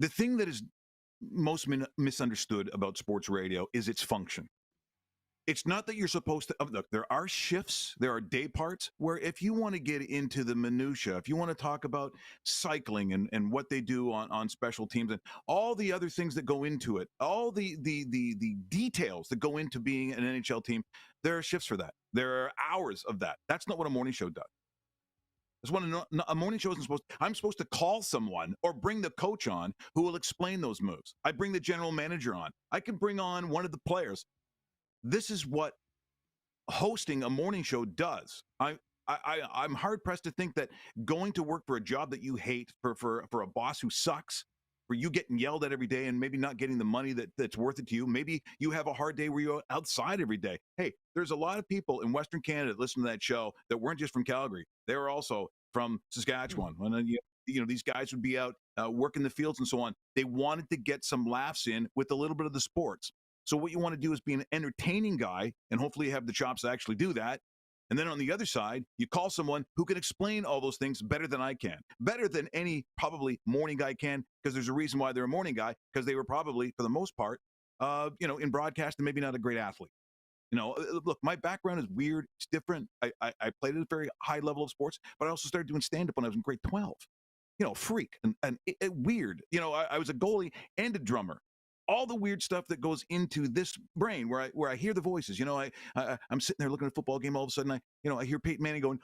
The thing that is most misunderstood about sports radio is its function. It's not that you're supposed to look. There are shifts, there are day parts where if you want to get into the minutia, if you want to talk about cycling and what they do on special teams and all the other things that go into it, all the details that go into being an NHL team, there are shifts for that. There are hours of that. That's not what a morning show does. That's what a morning show isn't supposed to. I'm supposed to call someone or bring the coach on who will explain those moves. I bring the general manager on. I can bring on one of the players. This is what hosting a morning show does. I'm hard pressed to think that going to work for a job that you hate, for a boss who sucks, for you getting yelled at every day and maybe not getting the money that's worth it to you. Maybe you have a hard day where you're outside every day. Hey, there's a lot of people in Western Canada that listen to that show that weren't just from Calgary. They were also from Saskatchewan. When these guys would be out working the fields and so on. They wanted to get some laughs in with a little bit of the sports. So what you want to do is be an entertaining guy, and hopefully you have the chops to actually do that. And then on the other side, you call someone who can explain all those things better than I can, better than any probably morning guy can, because there's a reason why they're a morning guy, because they were probably, for the most part, in broadcast and maybe not a great athlete. Look, my background is weird. It's different. I played at a very high level of sports, but I also started doing stand-up when I was in grade 12. Freak and weird. I was a goalie and a drummer. All the weird stuff that goes into this brain where I hear the voices. I'm sitting there looking at a football game. All of a sudden, I hear Peyton Manning going,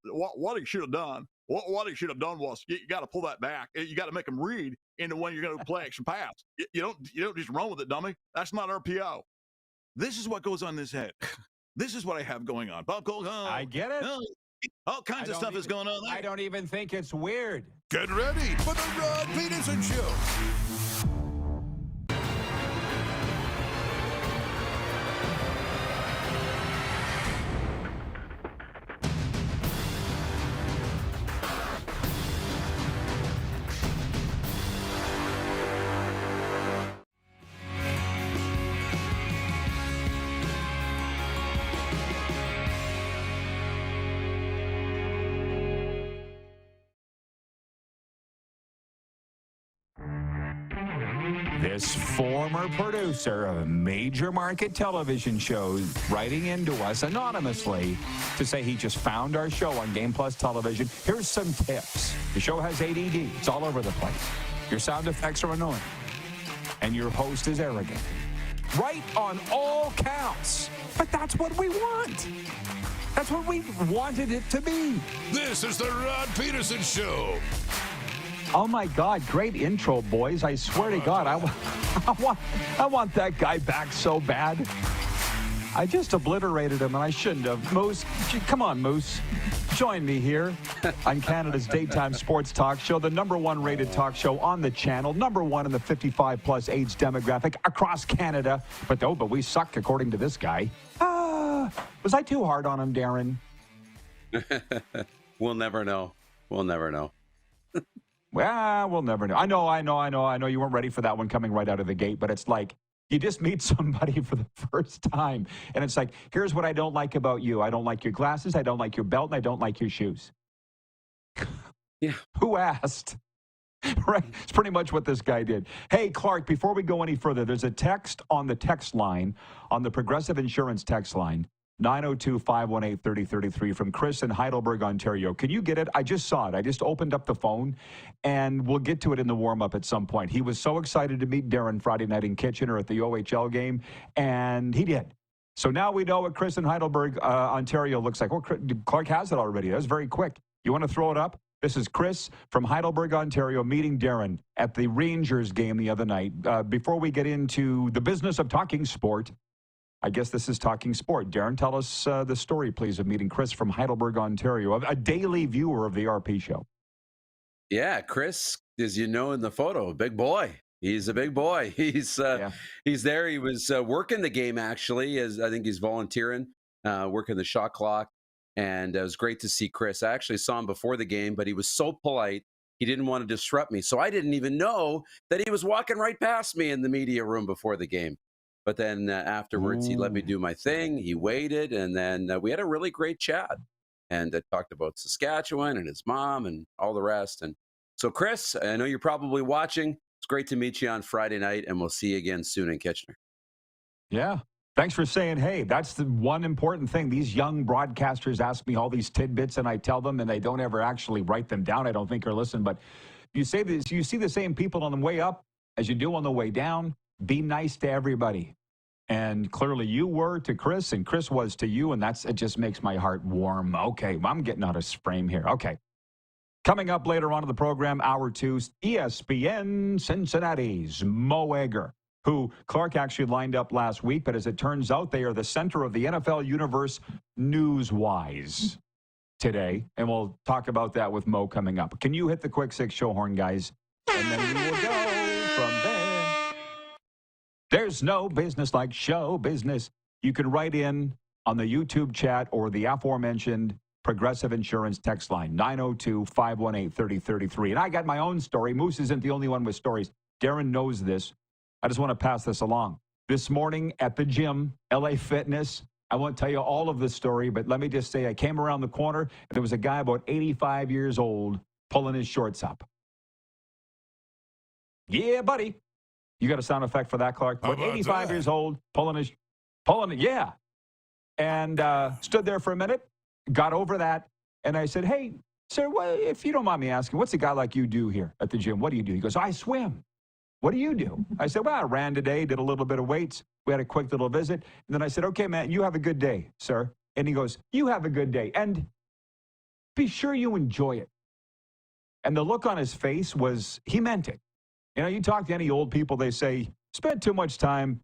what he should have done. What he should have done was you got to pull that back. You got to make them read into when you're going to play action pass. You don't just run with it, dummy. That's not RPO. This is what goes on in his head. This is what I have going on. Bob Cole, I get it. All kinds of stuff is going on there. I don't even think it's weird. Get ready for the Rod Pedersen Show. This former producer of major market television shows writing into us anonymously to say he just found our show on Game Plus Television. Here's some tips. The show has ADD. It's all over the place. Your sound effects are annoying. And your host is arrogant. Right on all counts. But that's what we want. That's what we wanted it to be. This is the Rod Pedersen Show. Oh, my God. Great intro, boys. I swear to God, I want that guy back so bad. I just obliterated him, and I shouldn't have. Moose, come on, Moose. Join me here on Canada's daytime sports talk show, the #1 rated talk show on the channel, #1 in the 55-plus age demographic across Canada. But we suck, according to this guy. Was I too hard on him, Darren? We'll never know. We'll never know. Well, we'll never know. I know. You weren't ready for that one coming right out of the gate, but it's like you just meet somebody for the first time, and it's like, here's what I don't like about you. I don't like your glasses, I don't like your belt, and I don't like your shoes. Yeah. Who asked? Right? It's pretty much what this guy did. Hey, Clark, before we go any further, there's a text on the text line, on the Progressive Insurance text line, 902-518-3033 from Chris in Heidelberg, Ontario. Can you get it? I just saw it. I just opened up the phone, and we'll get to it in the warm-up at some point. He was so excited to meet Darren Friday night in Kitchener at the OHL game, and he did. So now we know what Chris in Heidelberg, Ontario looks like. Well, Clark has it already. That was very quick. You want to throw it up? This is Chris from Heidelberg, Ontario, meeting Darren at the Rangers game the other night. Before we get into the business of talking sport, I guess this is talking sport. Darren, tell us the story, please, of meeting Chris from Heidelberg, Ontario, a daily viewer of the RP show. Yeah, Chris, as you know in the photo, a big boy. He's a big boy. He's there. He was working the game, actually, as I think he's volunteering, working the shot clock. And it was great to see Chris. I actually saw him before the game, but he was so polite. He didn't want to disrupt me. So I didn't even know that he was walking right past me in the media room before the game. But then afterwards, he let me do my thing. He waited, and then we had a really great chat and talked about Saskatchewan and his mom and all the rest. And so, Chris, I know you're probably watching. It's great to meet you on Friday night, and we'll see you again soon in Kitchener. Yeah. Thanks for saying, hey, that's the one important thing. These young broadcasters ask me all these tidbits, and I tell them, and they don't ever actually write them down, I don't think, or listen. But you say this, you see the same people on the way up as you do on the way down. Be nice to everybody. And clearly you were to Chris, and Chris was to you, and it just makes my heart warm. Okay, I'm getting out of frame here. Okay. Coming up later on in the program, hour 2, ESPN Cincinnati's Mo Egger, who Clark actually lined up last week, but as it turns out, they are the center of the NFL universe news-wise today, and we'll talk about that with Mo coming up. Can you hit the quick 6 show horn, guys? And then we will go from there. There's no business like show business. You can write in on the YouTube chat or the aforementioned Progressive Insurance text line, 902-518-3033. And I got my own story. Moose isn't the only one with stories. Darren knows this. I just want to pass this along. This morning at the gym, LA Fitness, I won't tell you all of the story, but let me just say I came around the corner, and there was a guy about 85 years old pulling his shorts up. Yeah, buddy. You got a sound effect for that, Clark? About 85 years old, pulling it, yeah. And stood there for a minute, got over that, and I said, hey, sir, if you don't mind me asking, what's a guy like you do here at the gym? What do you do? He goes, I swim. What do you do? I said, well, I ran today, did a little bit of weights. We had a quick little visit. And then I said, okay, man, you have a good day, sir. And he goes, you have a good day. And be sure you enjoy it. And the look on his face was, he meant it. You know, you talk to any old people, they say, spend too much time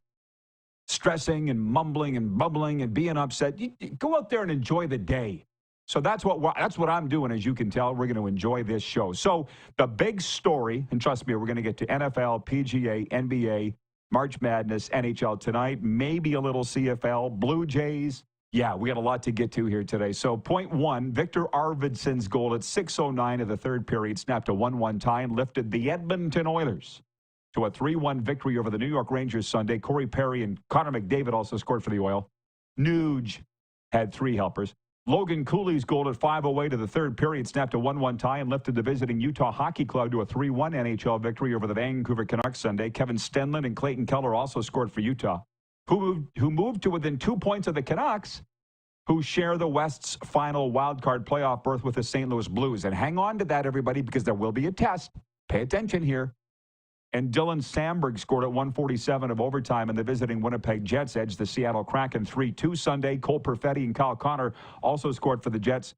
stressing and mumbling and bubbling and being upset. You go out there and enjoy the day. So that's what I'm doing, as you can tell. We're going to enjoy this show. So the big story, and trust me, we're going to get to NFL, PGA, NBA, March Madness, NHL tonight, maybe a little CFL, Blue Jays. Yeah, we got a lot to get to here today. So point 1, Victor Arvidsson's goal at 6:09 of the third period snapped a 1-1 tie and lifted the Edmonton Oilers to a 3-1 victory over the New York Rangers Sunday. Corey Perry and Connor McDavid also scored for the Oil. Nuge had 3 helpers. Logan Cooley's goal at 5:08 of the third period snapped a 1-1 tie and lifted the visiting Utah Hockey Club to a 3-1 NHL victory over the Vancouver Canucks Sunday. Kevin Stenlund and Clayton Keller also scored for Utah, who moved to within 2 points of the Canucks, who share the West's final wildcard playoff berth with the St. Louis Blues. And hang on to that, everybody, because there will be a test. Pay attention here. And Dylan Samberg scored at 1:47 of overtime, and the visiting Winnipeg Jets edged the Seattle Kraken 3-2 Sunday. Cole Perfetti and Kyle Connor also scored for the Jets,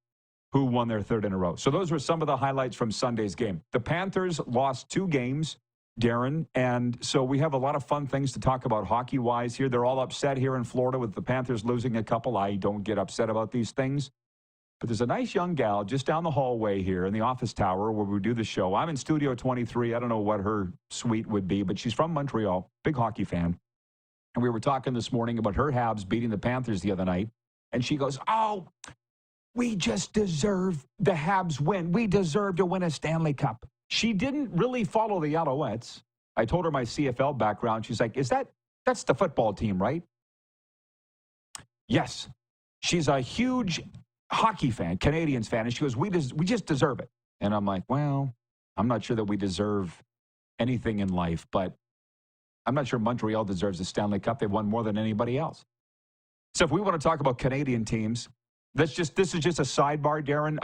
who won their 3rd in a row. So those were some of the highlights from Sunday's game. The Panthers lost 2 games, Darren, and so we have a lot of fun things to talk about hockey-wise here. They're all upset here in Florida with the Panthers losing a couple. I don't get upset about these things. But there's a nice young gal just down the hallway here in the office tower where we do the show. I'm in Studio 23. I don't know what her suite would be, but she's from Montreal, big hockey fan. And we were talking this morning about her Habs beating the Panthers the other night. And she goes, oh, we just deserve the Habs win. We deserve to win a Stanley Cup. She didn't really follow the Alouettes. I told her my CFL background. She's like, that's the football team, right? Yes. She's a huge hockey fan, Canadians fan, and she goes, we just deserve it. And I'm like, well, I'm not sure that we deserve anything in life, but I'm not sure Montreal deserves a Stanley Cup. They've won more than anybody else. So if we want to talk about Canadian teams, this is just a sidebar, Darren,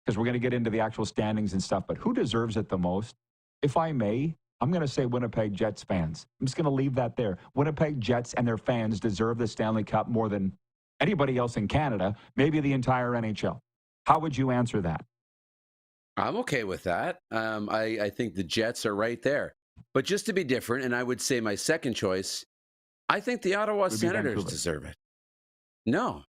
because we're going to get into the actual standings and stuff, but who deserves it the most? If I may, I'm going to say Winnipeg Jets fans. I'm just going to leave that there. Winnipeg Jets and their fans deserve the Stanley Cup more than anybody else in Canada, maybe the entire NHL. How would you answer that? I'm okay with that. I think the Jets are right there. But just to be different, and I would say my second choice, I think the Ottawa Senators deserve it. No,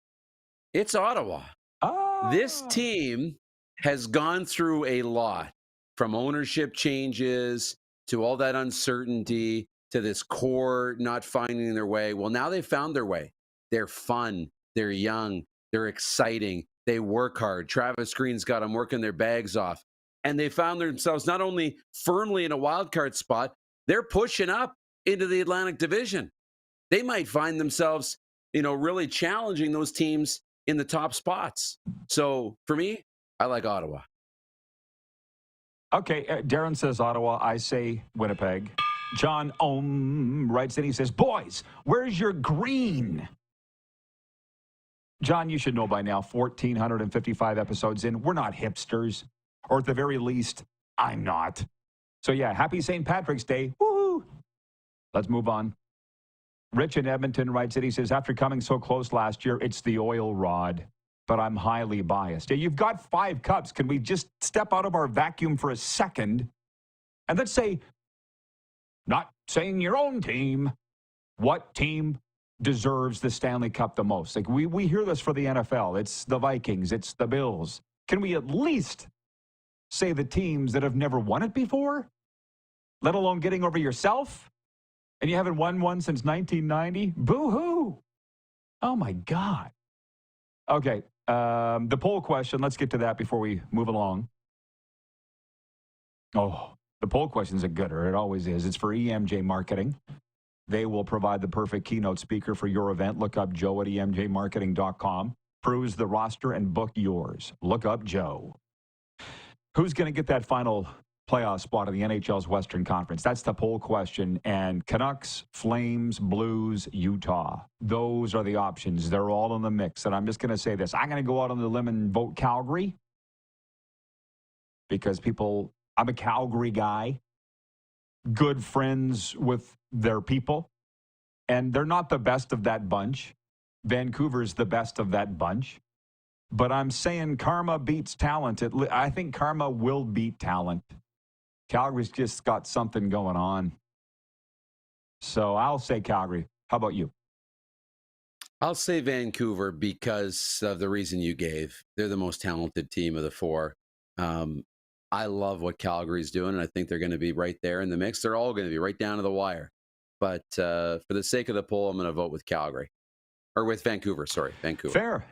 it's Ottawa. Oh. This team has gone through a lot, from ownership changes to all that uncertainty to this core not finding their way. Well, now they've found their way. They're fun. They're young. They're exciting. They work hard. Travis Green's got them working their bags off. And they found themselves not only firmly in a wild card spot, they're pushing up into the Atlantic Division. They might find themselves, really challenging those teams in the top spots. So for me, I like Ottawa. Okay, Darren says Ottawa. I say Winnipeg. John writes in. He says, boys, where's your green? John, you should know by now, 1,455 episodes in, we're not hipsters. Or at the very least, I'm not. So yeah, happy St. Patrick's Day. Woohoo! Let's move on. Rich in Edmonton writes in. He says, after coming so close last year, it's the oil rod. But I'm highly biased. Yeah, you've got 5 cups. Can we just step out of our vacuum for a second? And let's say, not saying your own team, what team deserves the Stanley Cup the most? Like we hear this for the NFL. It's the Vikings. It's the Bills. Can we at least say the teams that have never won it before? Let alone getting over yourself? And you haven't won one since 1990? Boo-hoo! Oh, my God. Okay. The poll question, let's get to that before we move along. Oh, the poll question's a gooder. It always is. It's for EMJ Marketing. They will provide the perfect keynote speaker for your event. Look up Joe at emjmarketing.com. Peruse the roster and book yours. Look up Joe. Who's going to get that final playoff spot in the NHL's Western Conference? That's the poll question. And Canucks, Flames, Blues, Utah. Those are the options. They're all in the mix. And I'm just going to say this. I'm going to go out on the limb and vote Calgary because I'm a Calgary guy, good friends with their people, and they're not the best of that bunch. Vancouver's the best of that bunch. But I'm saying karma beats talent. I think karma will beat talent. Calgary's just got something going on. So I'll say Calgary. How about you? I'll say Vancouver because of the reason you gave. They're the most talented team of the 4. I love what Calgary's doing, and I think they're going to be right there in the mix. They're all going to be right down to the wire. But for the sake of the poll, I'm going to vote with Calgary. Or with Vancouver, sorry. Vancouver. Fair.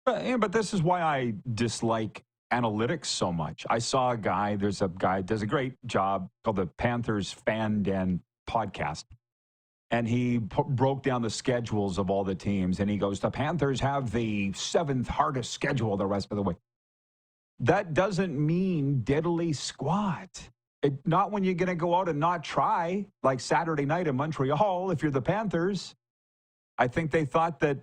But this is why I dislike analytics so much. I saw there's a guy does a great job called the Panthers Fan Den podcast. And he broke down the schedules of all the teams. And he goes, the Panthers have the 7th hardest schedule the rest of the way. That doesn't mean diddly squat. Not when you're going to go out and not try, like Saturday night in Montreal, if you're the Panthers. I think they thought that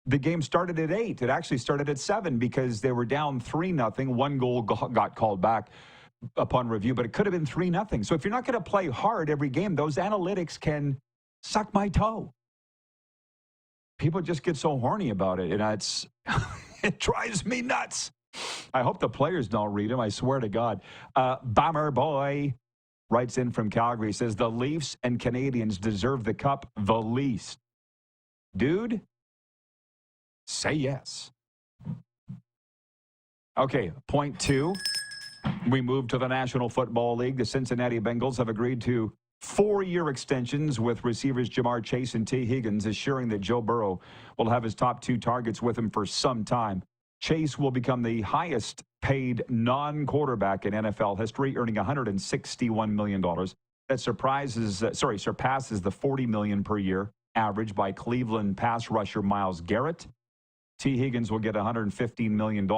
the game started at 8. It actually started at 7 because they were down 3-0. One goal got called back upon review, but it could have been 3-0. So if you're not going to play hard every game, those analytics can suck my toe. People just get so horny about it, and it drives me nuts. I hope the players don't read them. I swear to God. Bomber Boy writes in from Calgary. Says, the Leafs and Canadians deserve the cup the least. Dude, say yes. Okay, point 2. We move to the National Football League. The Cincinnati Bengals have agreed to 4-year extensions with receivers Jamar Chase and T. Higgins, assuring that Joe Burrow will have his top 2 targets with him for some time. Chase will become the highest paid non-quarterback in NFL history, earning $161 million. That surpasses the $40 million per year average by Cleveland pass rusher Myles Garrett. T. Higgins will get $115 million.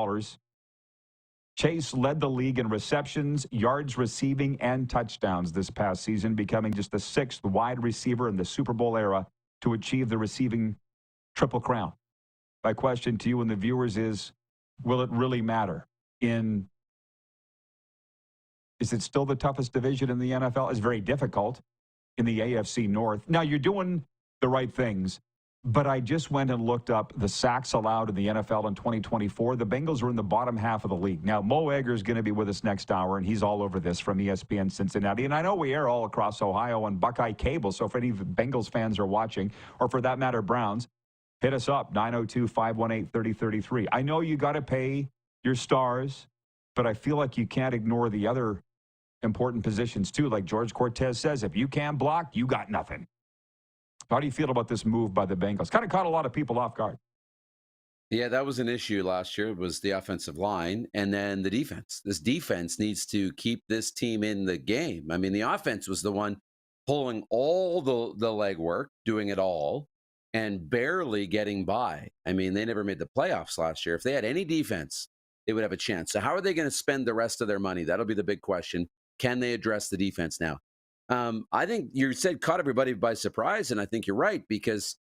Chase led the league in receptions, yards receiving, and touchdowns this past season, becoming just the 6th wide receiver in the Super Bowl era to achieve the receiving triple crown. My question to you and the viewers is, will it really matter? Is it still the toughest division in the NFL? It's very difficult in the AFC North. Now, you're doing the right things, but I just went and looked up the sacks allowed in the NFL in 2024. The Bengals are in the bottom half of the league. Now, Mo Egger is going to be with us next hour, and he's all over this from ESPN Cincinnati. And I know we air all across Ohio on Buckeye Cable, so if any Bengals fans are watching, or for that matter, Browns, hit us up, 902-518-3033. I know you got to pay your stars, but I feel like you can't ignore the other important positions too. Like George Cortez says, if you can't block, you got nothing. How do you feel about this move by the Bengals? Kind of caught a lot of people off guard. Yeah, that was an issue last year, was the offensive line and then the defense. This defense needs to keep this team in the game. I mean, the offense was the one pulling all the legwork, doing it all, and barely getting by. I mean, they never made the playoffs last year. If they had any defense they would have a chance. So how are they going to spend the rest of their money? That'll be the big question. Can they address the defense now? I think you said caught everybody by surprise, and I think you're right, because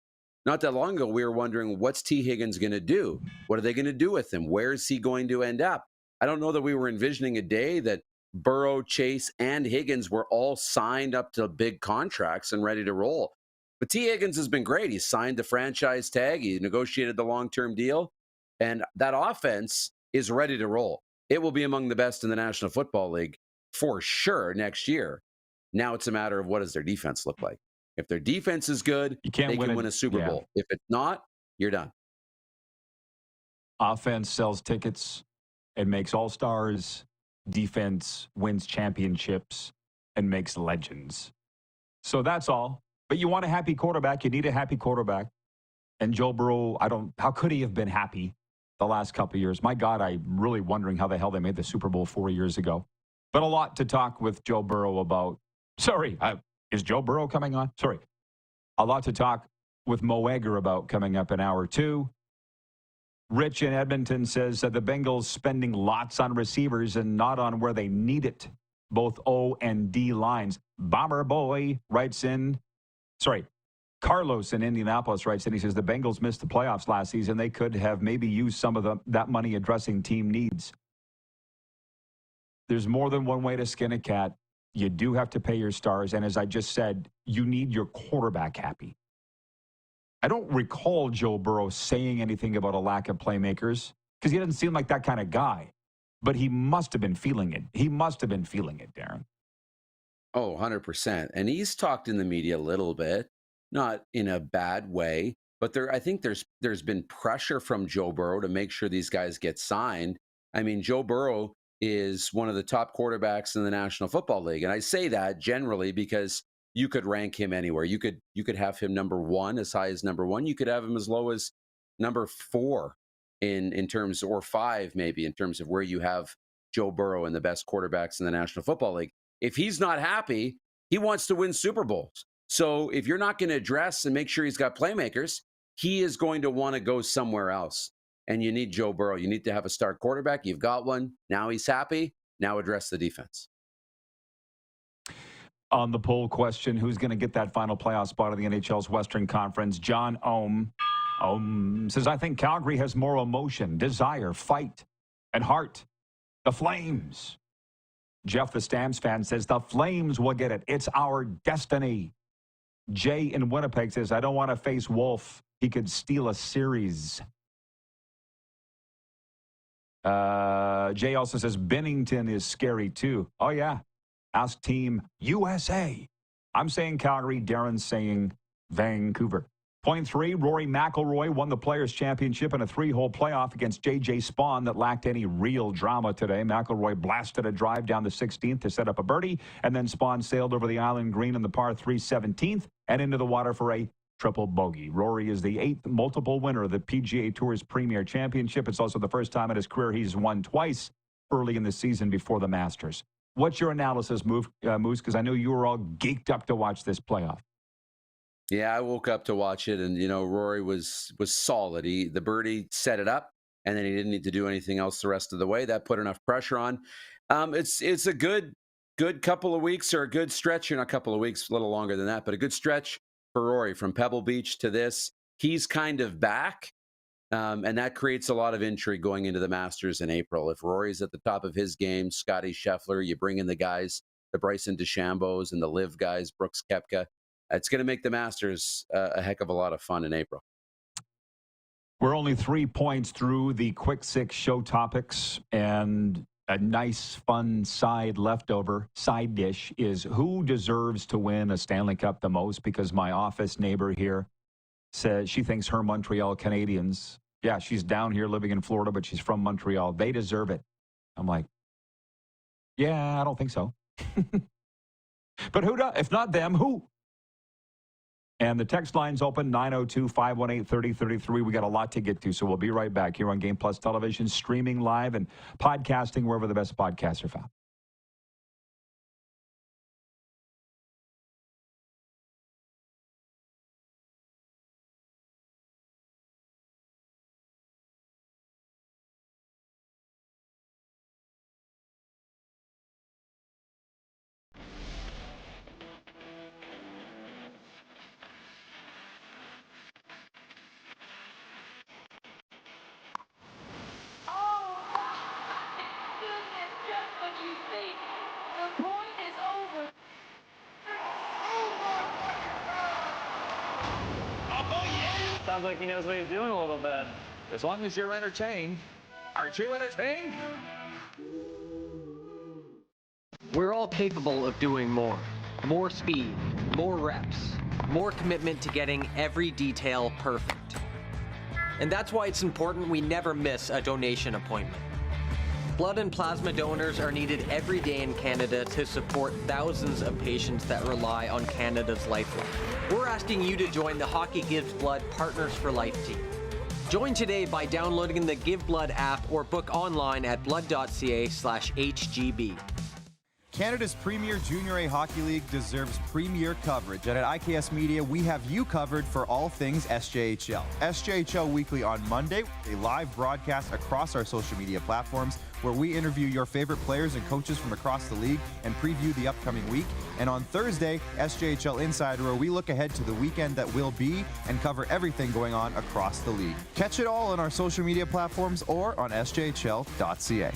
not that long ago we were wondering, what's T. Higgins going to do? What are they going to do with him? Where is he going to end up? I don't know that we were envisioning a day that Burrow, Chase, and Higgins were all signed up to big contracts and ready to roll. But T. Higgins has been great. He signed the franchise tag. He negotiated the long-term deal. And that offense is ready to roll. It will be among the best in the National Football League for sure next year. Now it's a matter of, what does their defense look like? If their defense is good, they can win a Super Bowl. If it's not, you're done. Offense sells tickets and makes all-stars. Defense wins championships and makes legends. So that's all. But you want a happy quarterback. You need a happy quarterback. And Joe Burrow, how could he have been happy the last couple of years? My God, I'm really wondering how the hell they made the Super Bowl 4 years ago. But a lot to talk with Joe Burrow about. Sorry, is Joe Burrow coming on? Sorry. A lot to talk with Mo Egger about coming up in hour 2. Rich in Edmonton says that the Bengals spending lots on receivers and not on where they need it, both O and D lines. Bomber Boy writes in, Carlos in Indianapolis writes in, he says the Bengals missed the playoffs last season. They could have maybe used some of that money addressing team needs. There's more than one way to skin a cat. You do have to pay your stars. And as I just said, you need your quarterback happy. I don't recall Joe Burrow saying anything about a lack of playmakers because he doesn't seem like that kind of guy. But he must have been feeling it. He must have been feeling it, Darren. Oh, 100%. And he's talked in the media a little bit, not in a bad way, but I think there's been pressure from Joe Burrow to make sure these guys get signed. I mean, Joe Burrow is one of the top quarterbacks in the National Football League. And I say that generally because you could rank him anywhere. You could have him number 1, as high as number 1. You could have him as low as number 4 in terms, or 5 maybe, in terms of where you have Joe Burrow and the best quarterbacks in the National Football League. If he's not happy, he wants to win Super Bowls. So if you're not going to address and make sure he's got playmakers, he is going to want to go somewhere else. And you need Joe Burrow. You need to have a star quarterback. You've got one. Now he's happy. Now address the defense. On the poll question, who's going to get that final playoff spot in the NHL's Western Conference? John Ohm says, I think Calgary has more emotion, desire, fight, and heart. The Flames. Jeff, the Stamps fan, says the Flames will get it. It's our destiny. Jay in Winnipeg says, I don't want to face Wolf. He could steal a series. Jay also says Bennington is scary too. Oh, yeah. Ask Team USA. I'm saying Calgary. Darren's saying Vancouver. Point 3, Rory McIlroy won the Players' Championship in a 3-hole playoff against J.J. Spawn that lacked any real drama today. McIlroy blasted a drive down the 16th to set up a birdie, and then Spawn sailed over the island green in the par 3 17th and into the water for a triple bogey. Rory is the 8th multiple winner of the PGA Tour's Premier Championship. It's also the first time in his career he's won twice early in the season before the Masters. What's your analysis, Moose? Because I know you were all geeked up to watch this playoff. Yeah, I woke up to watch it, and Rory was solid. The birdie set it up, and then he didn't need to do anything else the rest of the way. That put enough pressure on. It's a good couple of weeks, or a good stretch here, not a couple of weeks, a little longer than that, but a good stretch for Rory from Pebble Beach to this. He's kind of back, and that creates a lot of intrigue going into the Masters in April. If Rory's at the top of his game, Scotty Scheffler, you bring in the guys, the Bryson DeChambeaus and the Liv guys, Brooks Koepka. It's going to make the Masters a heck of a lot of fun in April. We're only 3 points through the quick 6 show topics, and a nice, fun side dish is who deserves to win a Stanley Cup the most, because my office neighbor here says she thinks her Montreal Canadiens, yeah, she's down here living in Florida, but she's from Montreal. They deserve it. I'm like, yeah, I don't think so. But who does? If not them, who? And the text line's open, 902-518-3033. We got a lot to get to, so we'll be right back here on Game Plus Television, streaming live and podcasting wherever the best podcasts are found. sounds like he knows what he's doing a little bit. As long as you're entertained. Aren't you entertained? We're all capable of doing more. More speed, more reps, more commitment to getting every detail perfect. And that's why it's important we never miss a donation appointment. Blood and plasma donors are needed every day in Canada to support thousands of patients that rely on Canada's lifeline. We're asking you to join the Hockey Gives Blood Partners for Life team. Join today by downloading the Give Blood app or book online at blood.ca/HGB. Canada's premier Junior A Hockey League deserves premier coverage, and at IKS Media, we have you covered for all things SJHL. SJHL Weekly on Monday, a live broadcast across our social media platforms where we interview your favorite players and coaches from across the league and preview the upcoming week. And on Thursday, SJHL Insider, where we look ahead to the weekend that will be and cover everything going on across the league. Catch it all on our social media platforms or on sjhl.ca.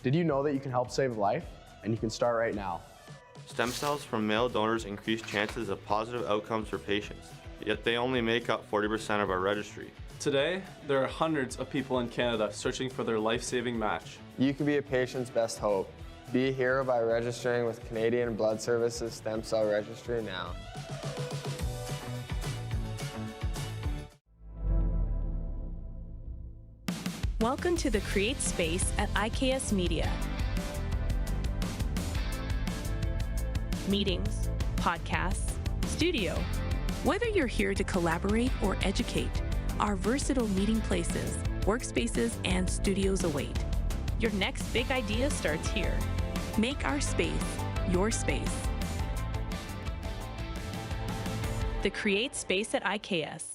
Did you know that you can help save a life? And you can start right now. Stem cells from male donors increase chances of positive outcomes for patients, yet they only make up 40% of our registry. Today, there are hundreds of people in Canada searching for their life-saving match. You can be a patient's best hope. Be a hero by registering with Canadian Blood Services Stem Cell Registry now. Welcome to the Create Space at IKS Media. Meetings, podcasts, studio. Whether you're here to collaborate or educate, our versatile meeting places, workspaces, and studios await. Your next big idea starts here. Make our space your space. The Create Space at IKS.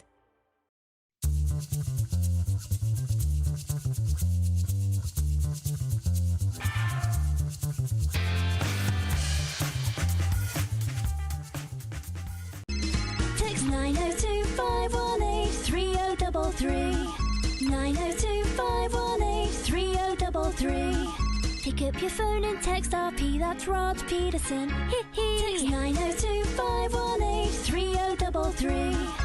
Text 902-518-3033. 902-518-3033. Pick up your phone and text RP, that's Rod Pedersen. Text 902-518-3033.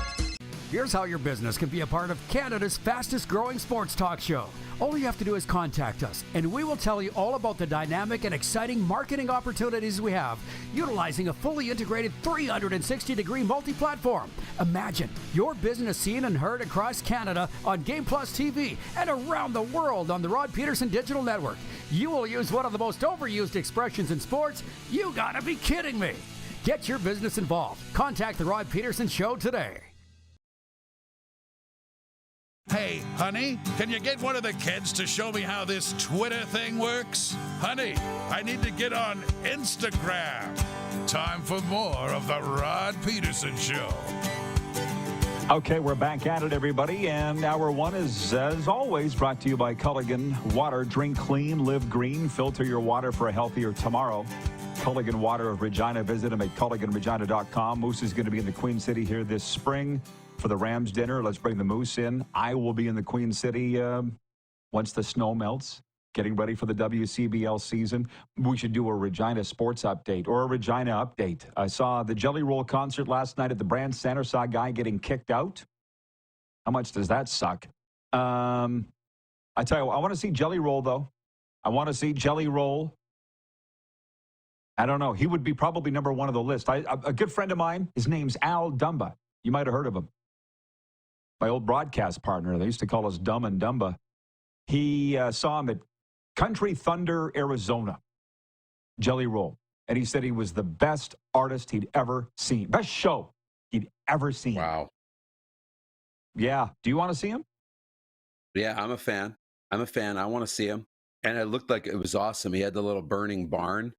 Here's how your business can be a part of Canada's fastest growing sports talk show. All you have to do is contact us, and we will tell you all about the dynamic and exciting marketing opportunities we have, utilizing a fully integrated 360-degree multi-platform. Imagine your business seen and heard across Canada on Game Plus TV and around the world on the Rod Pedersen Digital Network. You will use one of the most overused expressions in sports. You gotta be kidding me. Get your business involved. Contact the Rod Pedersen Show today. Hey, honey, can you get one of the kids to show me how this Twitter thing works? Honey, I need to get on Instagram. Time for more of the Rod Pedersen Show. Okay, we're back at it, everybody, and hour one is, as always, brought to you by Culligan Water. Drink clean, live green, filter your water for a healthier tomorrow. Culligan Water of Regina. Visit them at culliganregina.com. Moose is going to be in the Queen City here this spring for the Rams dinner. Let's bring the Moose in. I will be in the Queen City once the snow melts, getting ready for the WCBL season. We should do a Regina sports update or a Regina update. I saw the Jelly Roll concert last night at the Brand Center. Saw a guy getting kicked out. How much does that suck? I tell you what, I want to see Jelly Roll, though. I want to see Jelly Roll. I don't know. He would be probably number one on the list. A good friend of mine, his name's Al Dumba. You might have heard of him. My old broadcast partner. They used to call us Dumb and Dumba. He saw him at Country Thunder, Arizona. Jelly Roll. And he said he was the best artist he'd ever seen. Best show he'd ever seen. Wow. Yeah. Do you want to see him? Yeah, I'm a fan. I want to see him. And it looked like it was awesome. He had the little burning barn.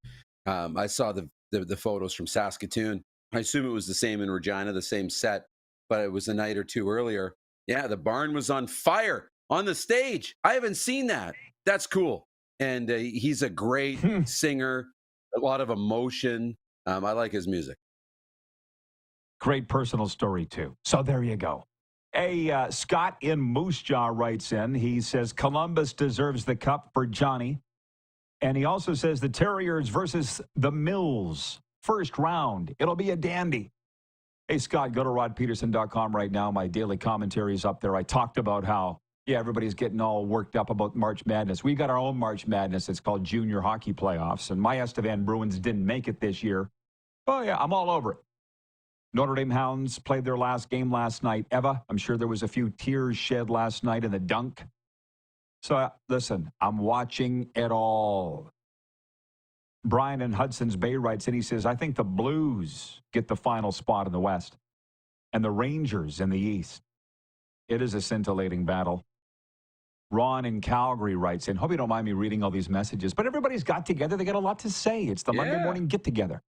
I saw the photos from Saskatoon. I assume it was the same in Regina, the same set, but it was a night or two earlier. Yeah, the barn was on fire on the stage. I haven't seen that. That's cool. And he's a great singer, a lot of emotion. I like his music. Great personal story, too. So there you go. Hey, Scott in Moose Jaw writes in. He says Columbus deserves the cup for Johnny. And he also says the Terriers versus the Mills. First round. It'll be a dandy. Hey, Scott, go to rodpeterson.com right now. My daily commentary is up there. I talked about how, everybody's getting all worked up about March Madness. We got our own March Madness. It's called Junior Hockey Playoffs. And my Estevan Bruins didn't make it this year. Oh, yeah, I'm all over it. Notre Dame Hounds played their last game last night. Eva, I'm sure there was a few tears shed last night in the dunk. So, listen, I'm watching it all. Brian in Hudson's Bay writes in, he says, I think the Blues get the final spot in the West and the Rangers in the East. It is a scintillating battle. Ron in Calgary writes in, hope you don't mind me reading all these messages, but everybody's got together. They got a lot to say. It's the Monday morning get-together.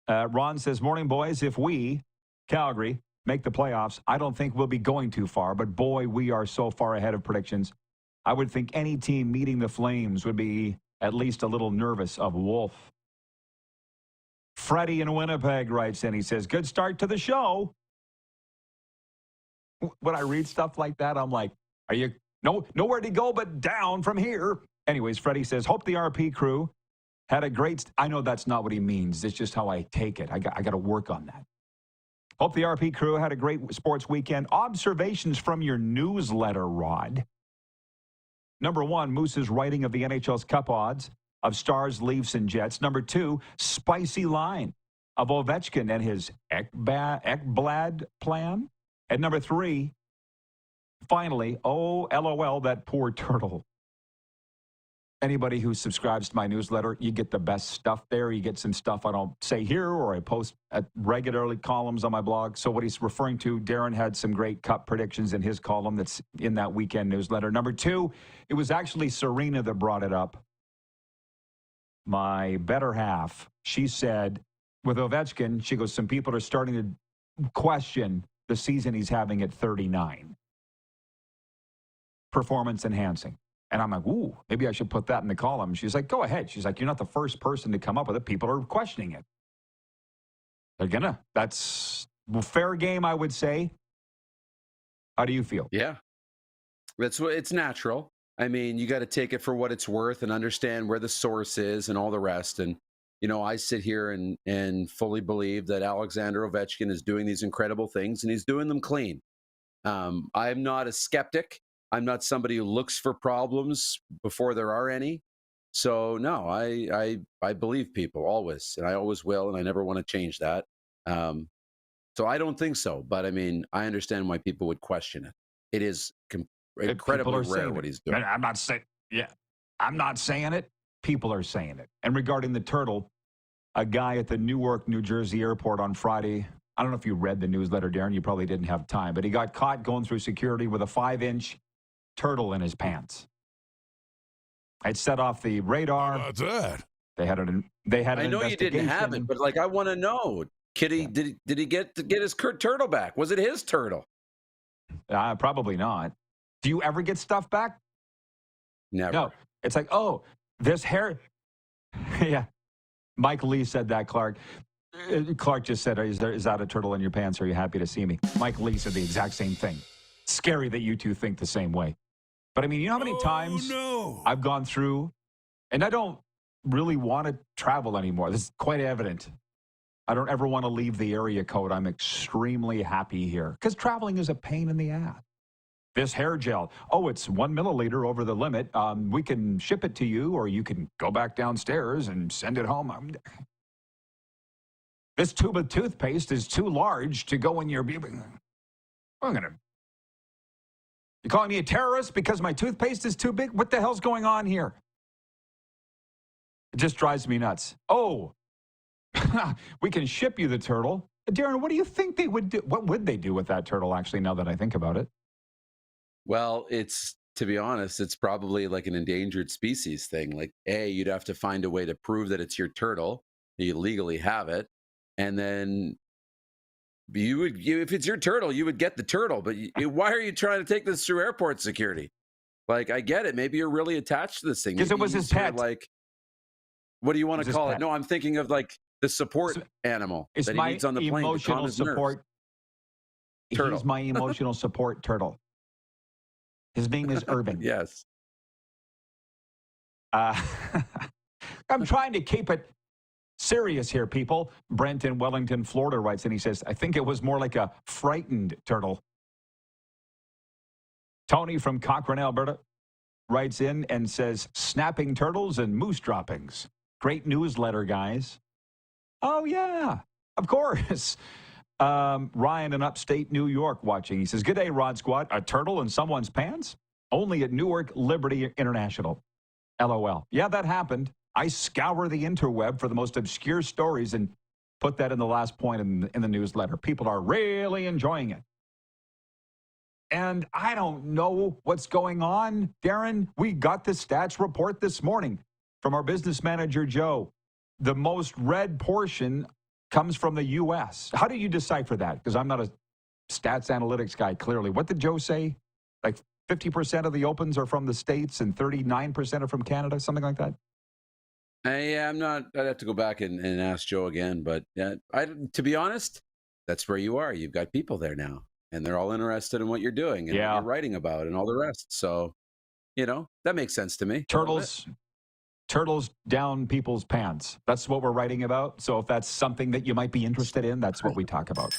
Ron says, morning, boys. If we, Calgary, make the playoffs, I don't think we'll be going too far, but boy, we are so far ahead of predictions. I would think any team meeting the Flames would be at least a little nervous of Wolf. Freddie in Winnipeg writes in, he says, good start to the show. When I read stuff like that, I'm like, are you nowhere to go but down from here? Anyways, Freddie says, hope the RP crew had a great, I know that's not what he means. It's just how I take it. I got to work on that. Hope the RP crew had a great sports weekend. Observations from your newsletter, Rod. Number 1, Moose's writing of the NHL's Cup odds of Stars, Leafs, and Jets. Number 2, spicy line of Ovechkin and his Ekblad plan. And number 3, finally, oh, LOL, that poor turtle. Anybody who subscribes to my newsletter, you get the best stuff there. You get some stuff I don't say here, or I post at regularly columns on my blog. So what he's referring to, Darren had some great cup predictions in his column that's in that weekend newsletter. Number 2, it was actually Serena that brought it up. My better half, she said, with Ovechkin, she goes, some people are starting to question the season he's having at 39. Performance enhancing. And I'm like, ooh, maybe I should put that in the column. She's like, go ahead. She's like, you're not the first person to come up with it. People are questioning it. That's fair game, I would say. How do you feel? Yeah. It's natural. I mean, you got to take it for what it's worth and understand where the source is and all the rest. And, I sit here and fully believe that Alexander Ovechkin is doing these incredible things and he's doing them clean. I'm not a skeptic. I'm not somebody who looks for problems before there are any. So, no, I believe people always, and I always will, and I never want to change that. So I don't think so. But, I mean, I understand why people would question it. It is incredibly rare what he's doing. I'm not saying it. People are saying it. And regarding the turtle, a guy at the Newark, New Jersey airport on Friday, I don't know if you read the newsletter, Darren. You probably didn't have time. But he got caught going through security with a 5-inch turtle in his pants. It set off the radar. What's that? They had an I know you didn't have it, but I want to know. Kitty, did he get his turtle back? Was it his turtle? Probably not. Do you ever get stuff back? Never. No. It's like, oh, this hair. Yeah. Mike Lee said that, Clark. Clark just said, is that a turtle in your pants? Are you happy to see me? Mike Lee said the exact same thing. Scary that you two think the same way. But I mean, you know how many times I've gone through, and I don't really want to travel anymore. This is quite evident. I don't ever want to leave the area code. I'm extremely happy here because traveling is a pain in the ass. This hair gel, it's 1 milliliter over the limit. We can ship it to you, or you can go back downstairs and send it home. This tube of toothpaste is too large to go in your... You calling me a terrorist because my toothpaste is too big? What the hell's going on here? It just drives me nuts. Oh, we can ship you the turtle. Darren, what do you think they would do? What would they do with that turtle, actually, now that I think about it? Well, to be honest, it's probably like an endangered species thing. Like, you'd have to find a way to prove that it's your turtle. You legally have it. And then if it's your turtle, you would get the turtle. But why are you trying to take this through airport security? Like, I get it. Maybe you're really attached to this thing. Because it was his pet. What do you want to call it? No, I'm thinking of the support animal that he needs on the plane. Emotional support. Turtle. He's my emotional support turtle. His name is Irving. Yes. I'm trying to keep it serious here, people. Brent in Wellington, Florida writes, and he says, I think it was more like a frightened turtle. Tony from Cochrane, Alberta, writes in and says, snapping turtles and moose droppings. Great newsletter, guys. Oh, yeah, of course. Ryan in upstate New York watching. He says, good day, Rod Squad. A turtle in someone's pants? Only at Newark Liberty International. LOL. Yeah, that happened. I scour the interweb for the most obscure stories and put that in the last point in the newsletter. People are really enjoying it. And I don't know what's going on, Darren. We got the stats report this morning from our business manager, Joe. The most read portion comes from the U.S. How do you decipher that? Because I'm not a stats analytics guy, clearly. What did Joe say? Like 50% of the opens are from the States and 39% are from Canada, something like that? Yeah, I'm not. I'd have to go back and ask Joe again. But to be honest, that's where you are. You've got people there now, and they're all interested in what you're doing and what you're writing about and all the rest. So, that makes sense to me. Turtles down people's pants. That's what we're writing about. So if that's something that you might be interested in, that's what we talk about.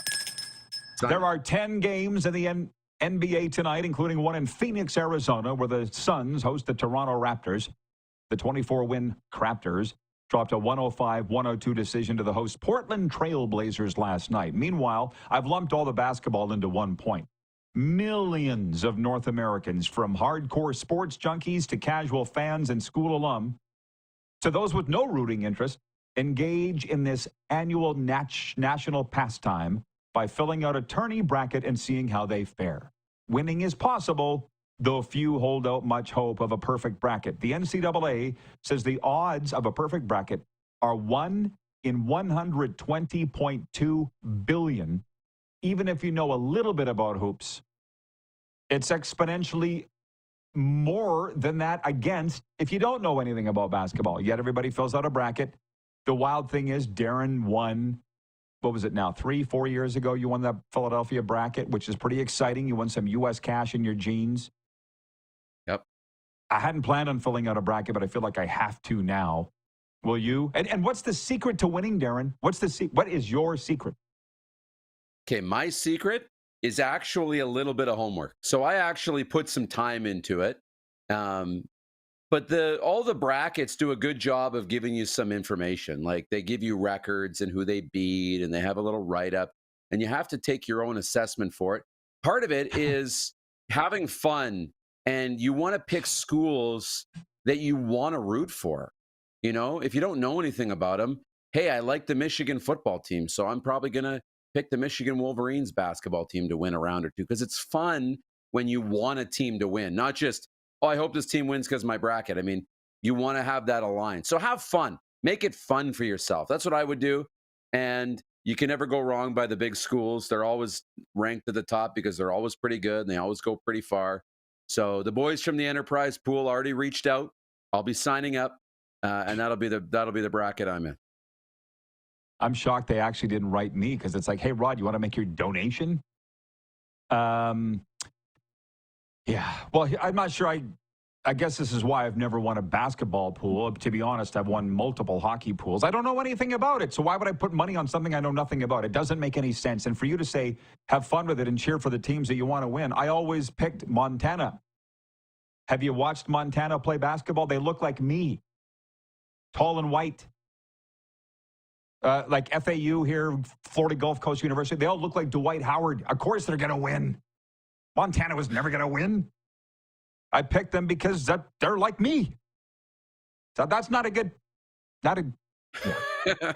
There are 10 games in the NBA tonight, including one in Phoenix, Arizona, where the Suns host the Toronto Raptors. The 24-win Raptors dropped a 105-102 decision to the host Portland Trail Blazers last night. Meanwhile, I've lumped all the basketball into one point. Millions of North Americans, from hardcore sports junkies to casual fans and school alum, to those with no rooting interest, engage in this annual national pastime by filling out a tourney bracket and seeing how they fare. Winning is possible, though few hold out much hope of a perfect bracket. The NCAA says the odds of a perfect bracket are 1 in 120.2 billion. Even if you know a little bit about hoops, it's exponentially more than that against if you don't know anything about basketball. Yet everybody fills out a bracket. The wild thing is Darren won, what was it now, 3-4 years ago? You won that Philadelphia bracket, which is pretty exciting. You won some U.S. cash in your jeans. Yep. I hadn't planned on filling out a bracket, but I feel like I have to now. Will you? And what's the secret to winning, Darren? What is your secret? Okay, my secret is actually a little bit of homework. So I actually put some time into it. But all the brackets do a good job of giving you some information. Like they give you records and who they beat, and they have a little write-up, and you have to take your own assessment for it. Part of it is having fun, and you want to pick schools that you want to root for. If you don't know anything about them, hey, I like the Michigan football team, so I'm probably going to pick the Michigan Wolverines basketball team to win a round or two, because it's fun when you want a team to win, not just, oh, I hope this team wins because of my bracket. I mean, you want to have that aligned. So have fun. Make it fun for yourself. That's what I would do. And you can never go wrong by the big schools. They're always ranked at the top because they're always pretty good and they always go pretty far. So the boys from the Enterprise Pool already reached out. I'll be signing up, and that'll be the bracket I'm in. I'm shocked they actually didn't write me, because it's like, hey, Rod, you want to make your donation? Yeah. Well, I'm not sure. I guess this is why I've never won a basketball pool. To be honest, I've won multiple hockey pools. I don't know anything about it. So why would I put money on something I know nothing about? It doesn't make any sense. And for you to say, have fun with it and cheer for the teams that you want to win, I always picked Montana. Have you watched Montana play basketball? They look like me. Tall and white. Like FAU here, Florida Gulf Coast University, they all look like Dwight Howard. Of course they're going to win. Montana was never going to win. I picked them because they're like me. So that's not a good. Yeah.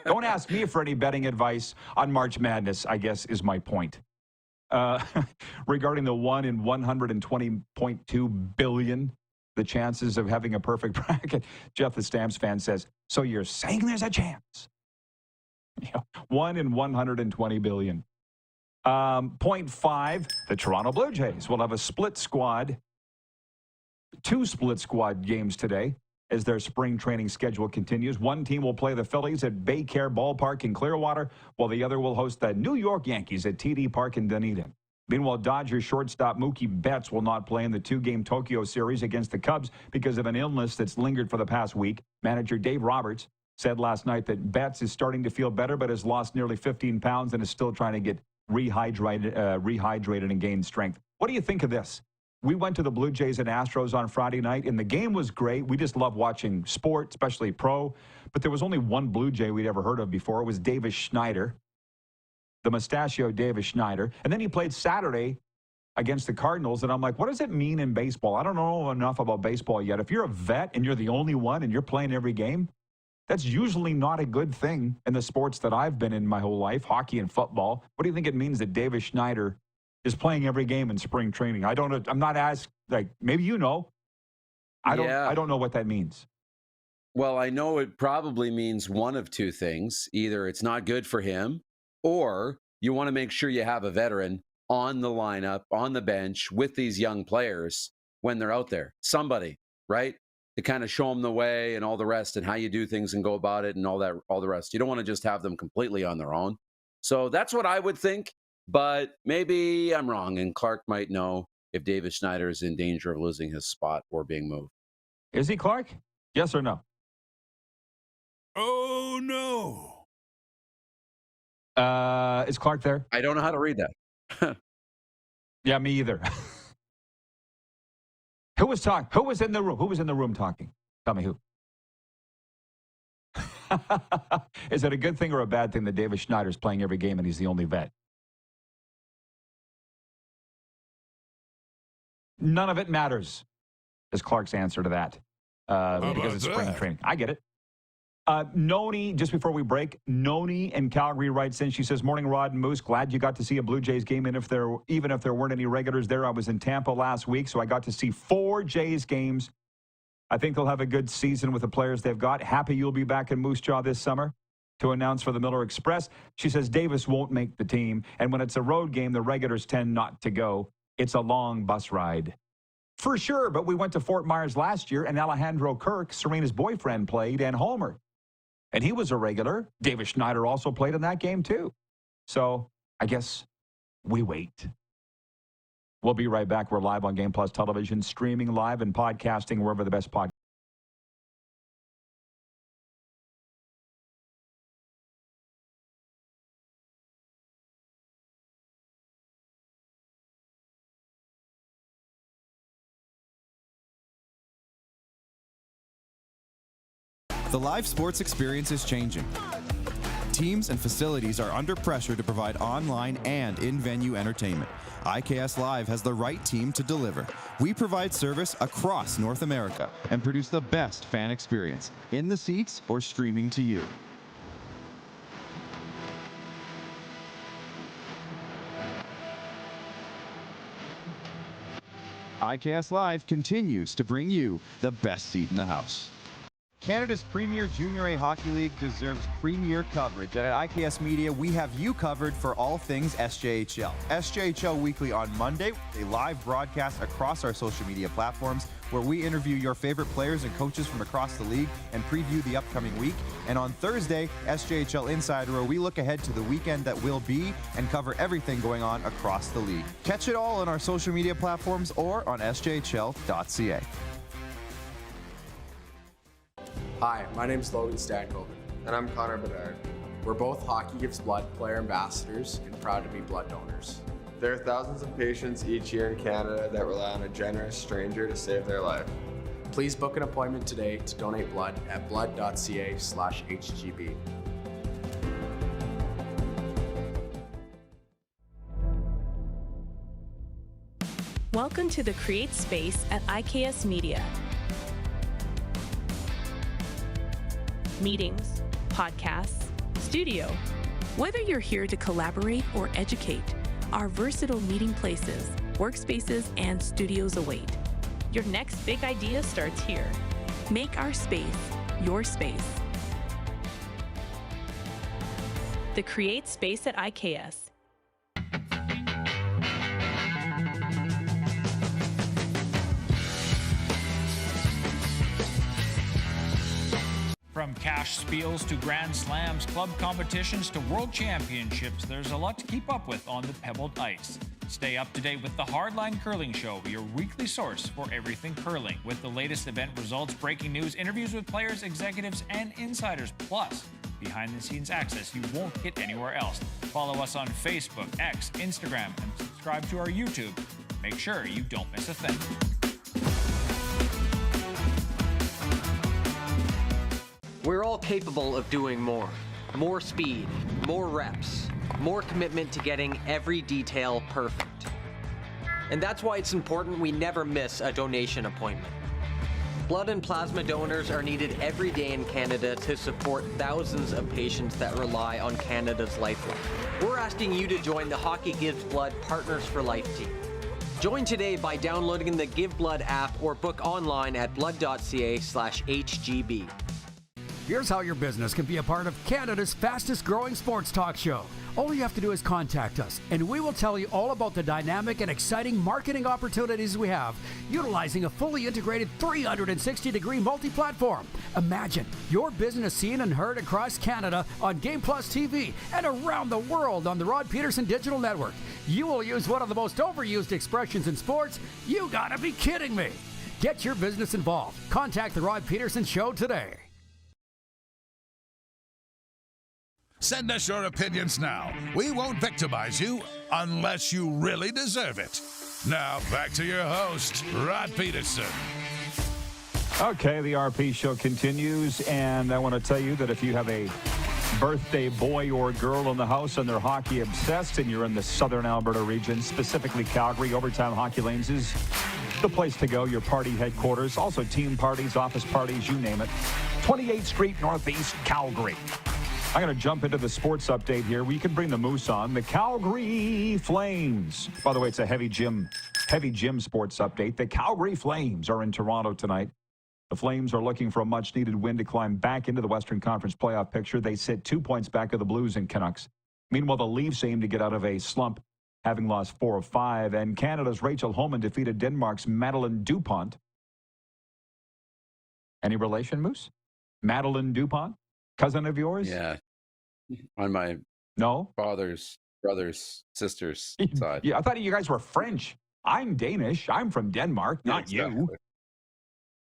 Don't ask me for any betting advice on March Madness, I guess, is my point. Regarding the 1 in 120.2 billion, the chances of having a perfect bracket, Jeff the Stamps fan says, so you're saying there's a chance? 1 in 120 billion. Point 5, the Toronto Blue Jays will have a split squad, 2 split squad games today as their spring training schedule continues. One team will play the Phillies at Baycare Ballpark in Clearwater, while the other will host the New York Yankees at TD Park in Dunedin. Meanwhile, Dodgers shortstop Mookie Betts will not play in the 2-game Tokyo series against the Cubs because of an illness that's lingered for the past week. Manager Dave Roberts said last night that Betts is starting to feel better but has lost nearly 15 pounds and is still trying to get rehydrated and gain strength. What do you think of this? We went to the Blue Jays and Astros on Friday night, and the game was great. We just love watching sport, especially pro. But there was only one Blue Jay we'd ever heard of before. It was Davis Schneider, the mustachio Davis Schneider. And then he played Saturday against the Cardinals, and I'm like, what does it mean in baseball? I don't know enough about baseball yet. If you're a vet and you're the only one and you're playing every game, that's usually not a good thing in the sports that I've been in my whole life, hockey and football. What do you think it means that Davis Schneider is playing every game in spring training? I'm not as, maybe you know. I don't know what that means. Well, I know it probably means one of two things. Either it's not good for him, or you want to make sure you have a veteran on the lineup, on the bench with these young players when they're out there. Somebody, right? To kind of show them the way and all the rest and how you do things and go about it and all the rest. You don't want to just have them completely on their own. So that's what I would think, but maybe I'm wrong, and Clark might know if Davis Schneider is in danger of losing his spot or being moved. Is he, Clark? Yes or no? Oh, no. Is Clark there? I don't know how to read that. Yeah, me either. Who was talking? Who was in the room? Who was in the room talking? Tell me who. Is it a good thing or a bad thing that Davis Schneider's playing every game and he's the only vet? None of it matters, is Clark's answer to that. Because it's spring training. I get it. Noni, just before we break, Noni in Calgary writes in. She says, "Morning, Rod and Moose. Glad you got to see a Blue Jays game. And even if there weren't any regulars there, I was in Tampa last week, so I got to see 4 Jays games. I think they'll have a good season with the players they've got. Happy you'll be back in Moose Jaw this summer to announce for the Miller Express." She says Davis won't make the team, and when it's a road game, the regulars tend not to go. It's a long bus ride. For sure, but we went to Fort Myers last year, and Alejandro Kirk, Serena's boyfriend, played, and Homer. And he was a regular. Davis Schneider also played in that game, too. So I guess we wait. We'll be right back. We're live on Game Plus Television, streaming live and podcasting wherever the best podcast. The live sports experience is changing. Teams and facilities are under pressure to provide online and in-venue entertainment. IKS Live has the right team to deliver. We provide service across North America and produce the best fan experience in the seats or streaming to you. IKS Live continues to bring you the best seat in the house. Canada's premier Junior A Hockey League deserves premier coverage. And at IKS Media, we have you covered for all things SJHL. SJHL Weekly on Monday, a live broadcast across our social media platforms where we interview your favorite players and coaches from across the league and preview the upcoming week. And on Thursday, SJHL Insider, where we look ahead to the weekend that will be and cover everything going on across the league. Catch it all on our social media platforms or on sjhl.ca. Hi, my name is Logan Stankoven. And I'm Connor Bedard. We're both Hockey Gives Blood player ambassadors and proud to be blood donors. There are thousands of patients each year in Canada that rely on a generous stranger to save their life. Please book an appointment today to donate blood at blood.ca/HGB. Welcome to the Create Space at IKS Media. Meetings, podcasts, studio. Whether you're here to collaborate or educate, our versatile meeting places, workspaces, and studios await. Your next big idea starts here. Make our space your space. The Create Space at IKS. From From cash spiels to Grand Slams, club competitions to world championships, there's a lot to keep up with on the pebbled ice. Stay up to date with the Hardline Curling Show, your weekly source for everything curling, with the latest event results, breaking news, interviews with players, executives, and insiders, plus behind-the-scenes access you won't get anywhere else. Follow us on Facebook, X, Instagram, and subscribe to our YouTube. Make sure you don't miss a thing. We're all capable of doing more. More speed, more reps, more commitment to getting every detail perfect. And that's why it's important we never miss a donation appointment. Blood and plasma donors are needed every day in Canada to support thousands of patients that rely on Canada's lifeline. We're asking you to join the Hockey Gives Blood Partners for Life team. Join today by downloading the Give Blood app or book online at blood.ca/HGB. Here's how your business can be a part of Canada's fastest growing sports talk show. All you have to do is contact us, and we will tell you all about the dynamic and exciting marketing opportunities we have, utilizing a fully integrated 360-degree multi-platform. Imagine your business seen and heard across Canada on Game Plus TV and around the world on the Rod Pedersen Digital Network. You will use one of the most overused expressions in sports. You gotta be kidding me. Get your business involved. Contact the Rod Pedersen Show today. Send us your opinions now. We won't victimize you unless you really deserve it. Now, back to your host, Rod Pedersen. Okay, the RP show continues, and I want to tell you that if you have a birthday boy or girl in the house and they're hockey obsessed and you're in the southern Alberta region, specifically Calgary, Overtime Hockey Lanes is the place to go, your party headquarters, also team parties, office parties, you name it. 28th Street Northeast, Calgary. I'm going to jump into the sports update here. We can bring the Moose on. The Calgary Flames. By the way, it's a heavy gym sports update. The Calgary Flames are in Toronto tonight. The Flames are looking for a much-needed win to climb back into the Western Conference playoff picture. They sit 2 points back of the Blues and Canucks. Meanwhile, the Leafs aim to get out of a slump, having lost 4 of 5. And Canada's Rachel Homan defeated Denmark's Madeleine Dupont. Any relation, Moose? Madeleine Dupont? Cousin of yours? Yeah. On my father's brother's sister's side. Yeah, I thought you guys were French. I'm Danish. I'm from Denmark, not you.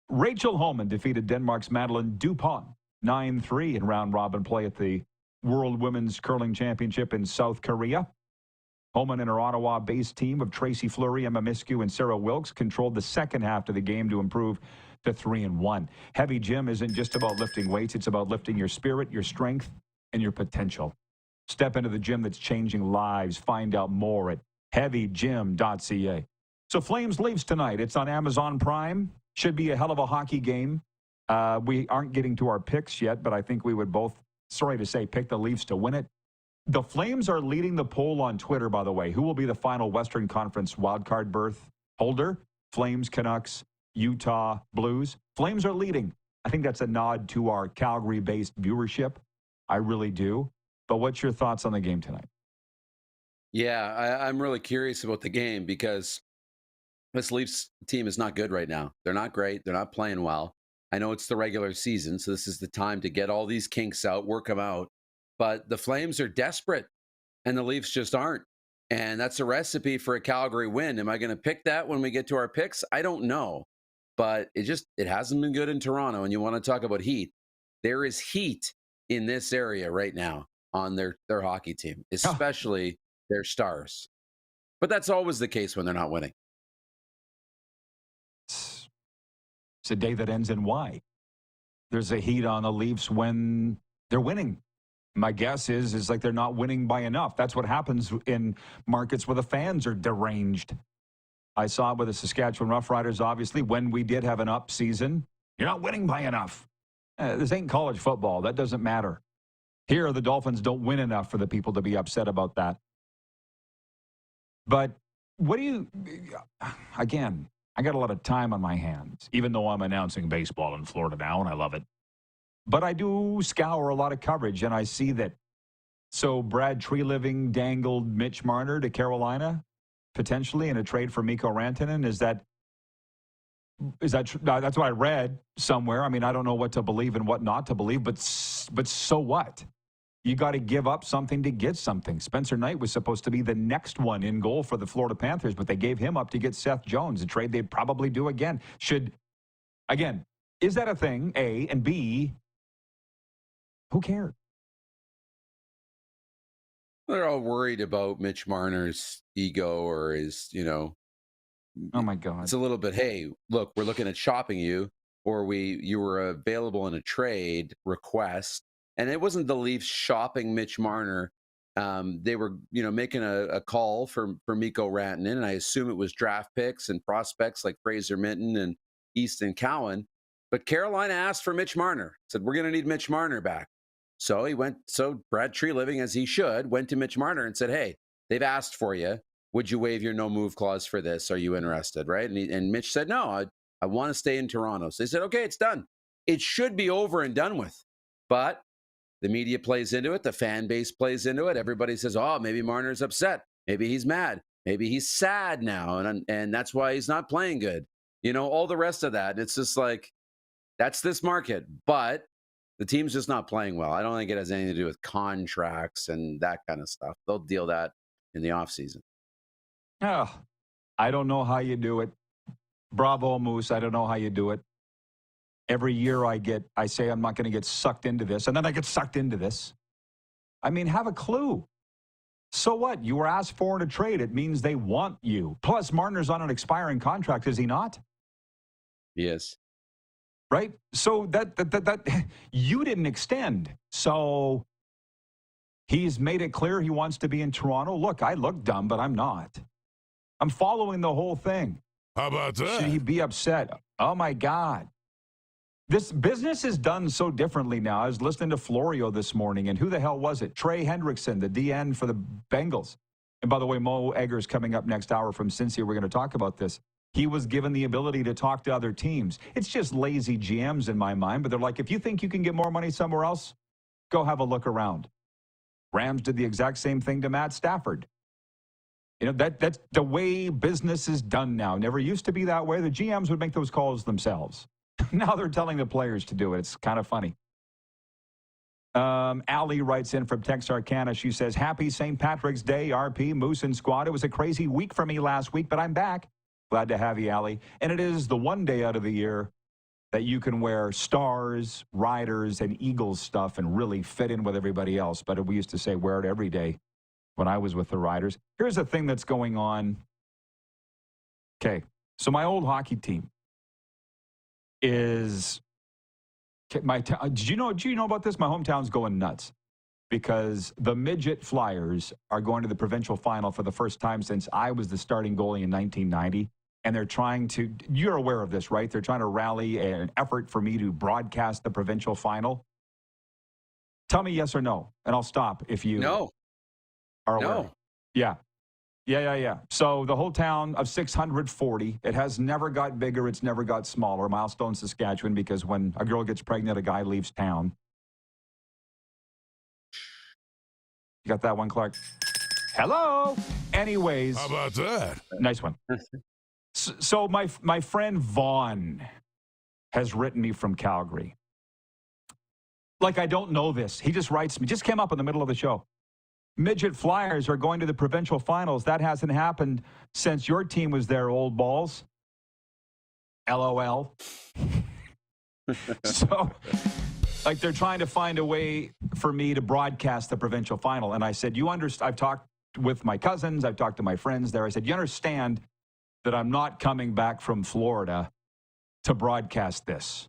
Rachel Homan defeated Denmark's Madeleine Dupont 9-3 in round-robin play at the World Women's Curling Championship in South Korea. Homan and her Ottawa-based team of Tracy Fleury, Emma Miskew, and Sarah Wilkes controlled the second half of the game to improve to 3-1. Heavy gym isn't just about lifting weights. It's about lifting your spirit, your strength, and your potential. Step into the gym that's changing lives. Find out more at heavygym.ca. So Flames Leafs tonight. It's on Amazon Prime. Should be a hell of a hockey game. We aren't getting to our picks yet, but I think we would both, sorry to say, pick the Leafs to win it. The Flames are leading the poll on Twitter, by the way. Who will be the final Western Conference wildcard berth holder? Flames, Canucks, Utah, Blues. Flames are leading. I think that's a nod to our Calgary-based viewership. I really do. But what's your thoughts on the game tonight? Yeah, I'm really curious about the game because this Leafs team is not good right now. They're not great. They're not playing well. I know it's the regular season, so this is the time to get all these kinks out, work them out. But the Flames are desperate, and the Leafs just aren't. And that's a recipe for a Calgary win. Am I going to pick that when we get to our picks? I don't know. But it hasn't been good in Toronto, and you want to talk about heat. There is heat in this area right now on their hockey team, especially their stars. But that's always the case when they're not winning. It's a day that ends in Y. There's a heat on the Leafs when they're winning. My guess is like they're not winning by enough. That's what happens in markets where the fans are deranged. I saw it with the Saskatchewan Roughriders, obviously, when we did have an up season. You're not winning by enough. This ain't college football. That doesn't matter. Here, the Dolphins don't win enough for the people to be upset about that. But what do you, again, I got a lot of time on my hands, even though I'm announcing baseball in Florida now, and I love it. But I do scour a lot of coverage, and I see that. So Brad Treliving dangled Mitch Marner to Carolina, potentially in a trade for Mikko Rantanen. Is that Is that true? That's what I read somewhere. I mean, I don't know what to believe and what not to believe, but so what? You got to give up something to get something. Spencer Knight was supposed to be the next one in goal for the Florida Panthers, but they gave him up to get Seth Jones, a trade they'd probably do again. Again, is that a thing, A? And B, who cares? They're all worried about Mitch Marner's ego or his, Oh, my God. It's a little bit, hey, look, we're looking at shopping you, or you were available in a trade request. And it wasn't the Leafs shopping Mitch Marner. They were, making a call for Mikko Rantanen, and I assume it was draft picks and prospects like Fraser Minton and Easton Cowan. But Carolina asked for Mitch Marner, said, we're going to need Mitch Marner back. So Brad Treliving, as he should, went to Mitch Marner and said, hey, they've asked for you. Would you waive your no-move clause for this? Are you interested, right? And Mitch said, no, I want to stay in Toronto. So they said, okay, it's done. It should be over and done with. But the media plays into it. The fan base plays into it. Everybody says, oh, maybe Marner's upset. Maybe he's mad. Maybe he's sad now, and that's why he's not playing good. All the rest of that. It's just like, that's this market. But the team's just not playing well. I don't think it has anything to do with contracts and that kind of stuff. They'll deal that in the offseason. Oh, I don't know how you do it. Bravo, Moose. I don't know how you do it. Every year I say I'm not going to get sucked into this, and then I get sucked into this. I mean, have a clue. So what? You were asked for in a trade. It means they want you. Plus, Marner's on an expiring contract, is he not? Yes. Right? So that you didn't extend. So he's made it clear he wants to be in Toronto. Look, I look dumb, but I'm not. I'm following the whole thing. How about that? Should he be upset? Oh, my God. This business is done so differently now. I was listening to Florio this morning, and who the hell was it? Trey Hendrickson, the DN for the Bengals. And by the way, Mo Egger's coming up next hour from Cincy. We're going to talk about this. He was given the ability to talk to other teams. It's just lazy GMs in my mind, but they're like, if you think you can get more money somewhere else, go have a look around. Rams did the exact same thing to Matt Stafford. That's the way business is done now. Never used to be that way. The GMs would make those calls themselves. Now they're telling the players to do it. It's kind of funny. Allie writes in from Texarkana. She says, happy St. Patrick's Day, RP, Moose, and Squad. It was a crazy week for me last week, but I'm back. Glad to have you, Allie. And it is the one day out of the year that you can wear Stars, Riders, and Eagles stuff and really fit in with everybody else. But we used to say wear it every day when I was with the Riders. Here's a thing that's going on. Okay, so my old hockey team is do you know about this? My hometown's going nuts because the midget Flyers are going to the provincial final for the first time since I was the starting goalie in 1990. And they're trying to, you're aware of this, right? They're trying to rally an effort for me to broadcast the provincial final. Tell me yes or no, and I'll stop if you are aware. No. Yeah. So the whole town of 640, it has never got bigger. It's never got smaller. Milestone, Saskatchewan, because when a girl gets pregnant, a guy leaves town. You got that one, Clark? Hello. Anyways. How about that? Nice one. So my friend Vaughn has written me from Calgary. Like I don't know this. He just writes me. Just came up in the middle of the show. Midget Flyers are going to the provincial finals. That hasn't happened since your team was there, old balls. LOL. So, like, they're trying to find a way for me to broadcast the provincial final. And I said, I've talked with my cousins. I've talked to my friends there. I said, you understand that I'm not coming back from Florida to broadcast this.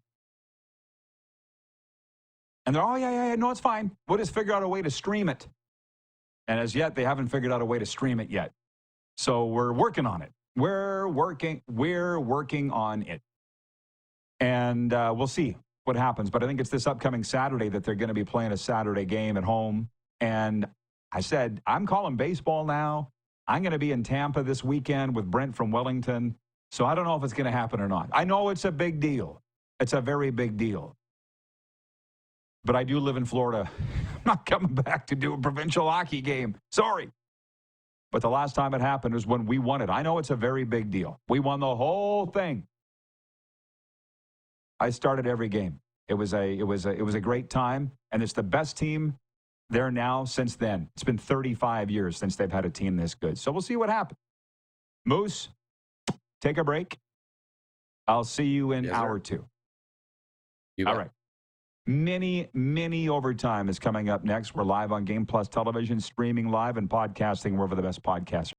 And they're, oh, yeah, no, it's fine. We'll just figure out a way to stream it. And as yet, they haven't figured out a way to stream it yet. So we're working on it. We're working on it. And we'll see what happens. But I think it's this upcoming Saturday that they're going to be playing a Saturday game at home. And I said, I'm calling baseball now. I'm going to be in Tampa this weekend with Brent from Wellington. So I don't know if it's going to happen or not. I know it's a big deal. It's a very big deal. But I do live in Florida. I'm not coming back to do a provincial hockey game. Sorry. But the last time it happened was when we won it. I know it's a very big deal. We won the whole thing. I started every game. It was a great time, and it's the best team there now since then. It's been 35 years since they've had a team this good. So we'll see what happens. Moose, take a break. I'll see you in hour 2. All right. Mini overtime is coming up next. We're live on Game Plus Television, streaming live and podcasting wherever the best podcasts are.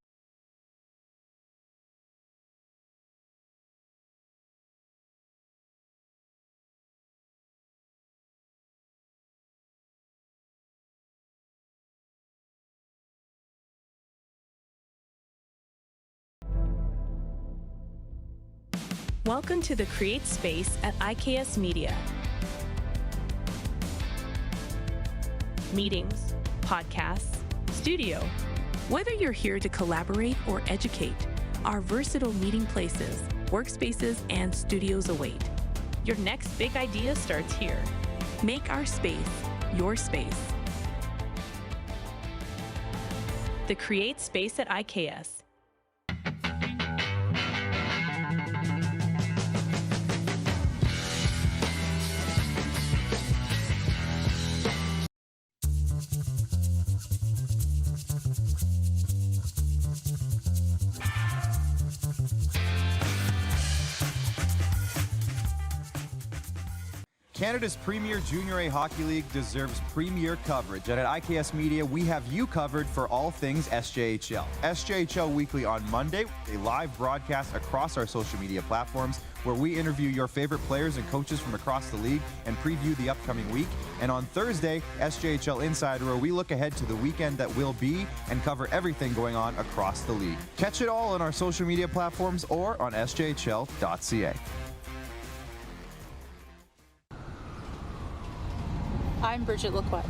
Welcome to the Create Space at IKS Media. Meetings, podcasts, studio. Whether you're here to collaborate or educate, our versatile meeting places, workspaces, and studios await. Your next big idea starts here. Make our space your space. The Create Space at IKS. Canada's premier Junior A Hockey League deserves premier coverage, and at IKS Media, we have you covered for all things SJHL. SJHL Weekly on Monday, a live broadcast across our social media platforms where we interview your favorite players and coaches from across the league and preview the upcoming week. And on Thursday, SJHL Insider, where we look ahead to the weekend that will be and cover everything going on across the league. Catch it all on our social media platforms or on sjhl.ca. I'm Bridget Lacquette.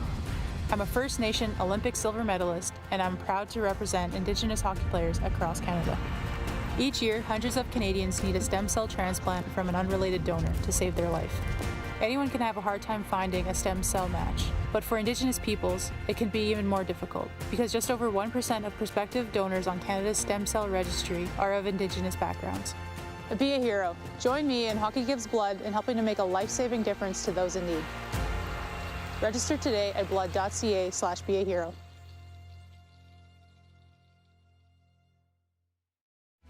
I'm a First Nation Olympic silver medalist, and I'm proud to represent Indigenous hockey players across Canada. Each year, hundreds of Canadians need a stem cell transplant from an unrelated donor to save their life. Anyone can have a hard time finding a stem cell match, but for Indigenous peoples, it can be even more difficult because just over 1% of prospective donors on Canada's stem cell registry are of Indigenous backgrounds. Be a hero. Join me in Hockey Gives Blood in helping to make a life-saving difference to those in need. Register today at blood.ca/beahero.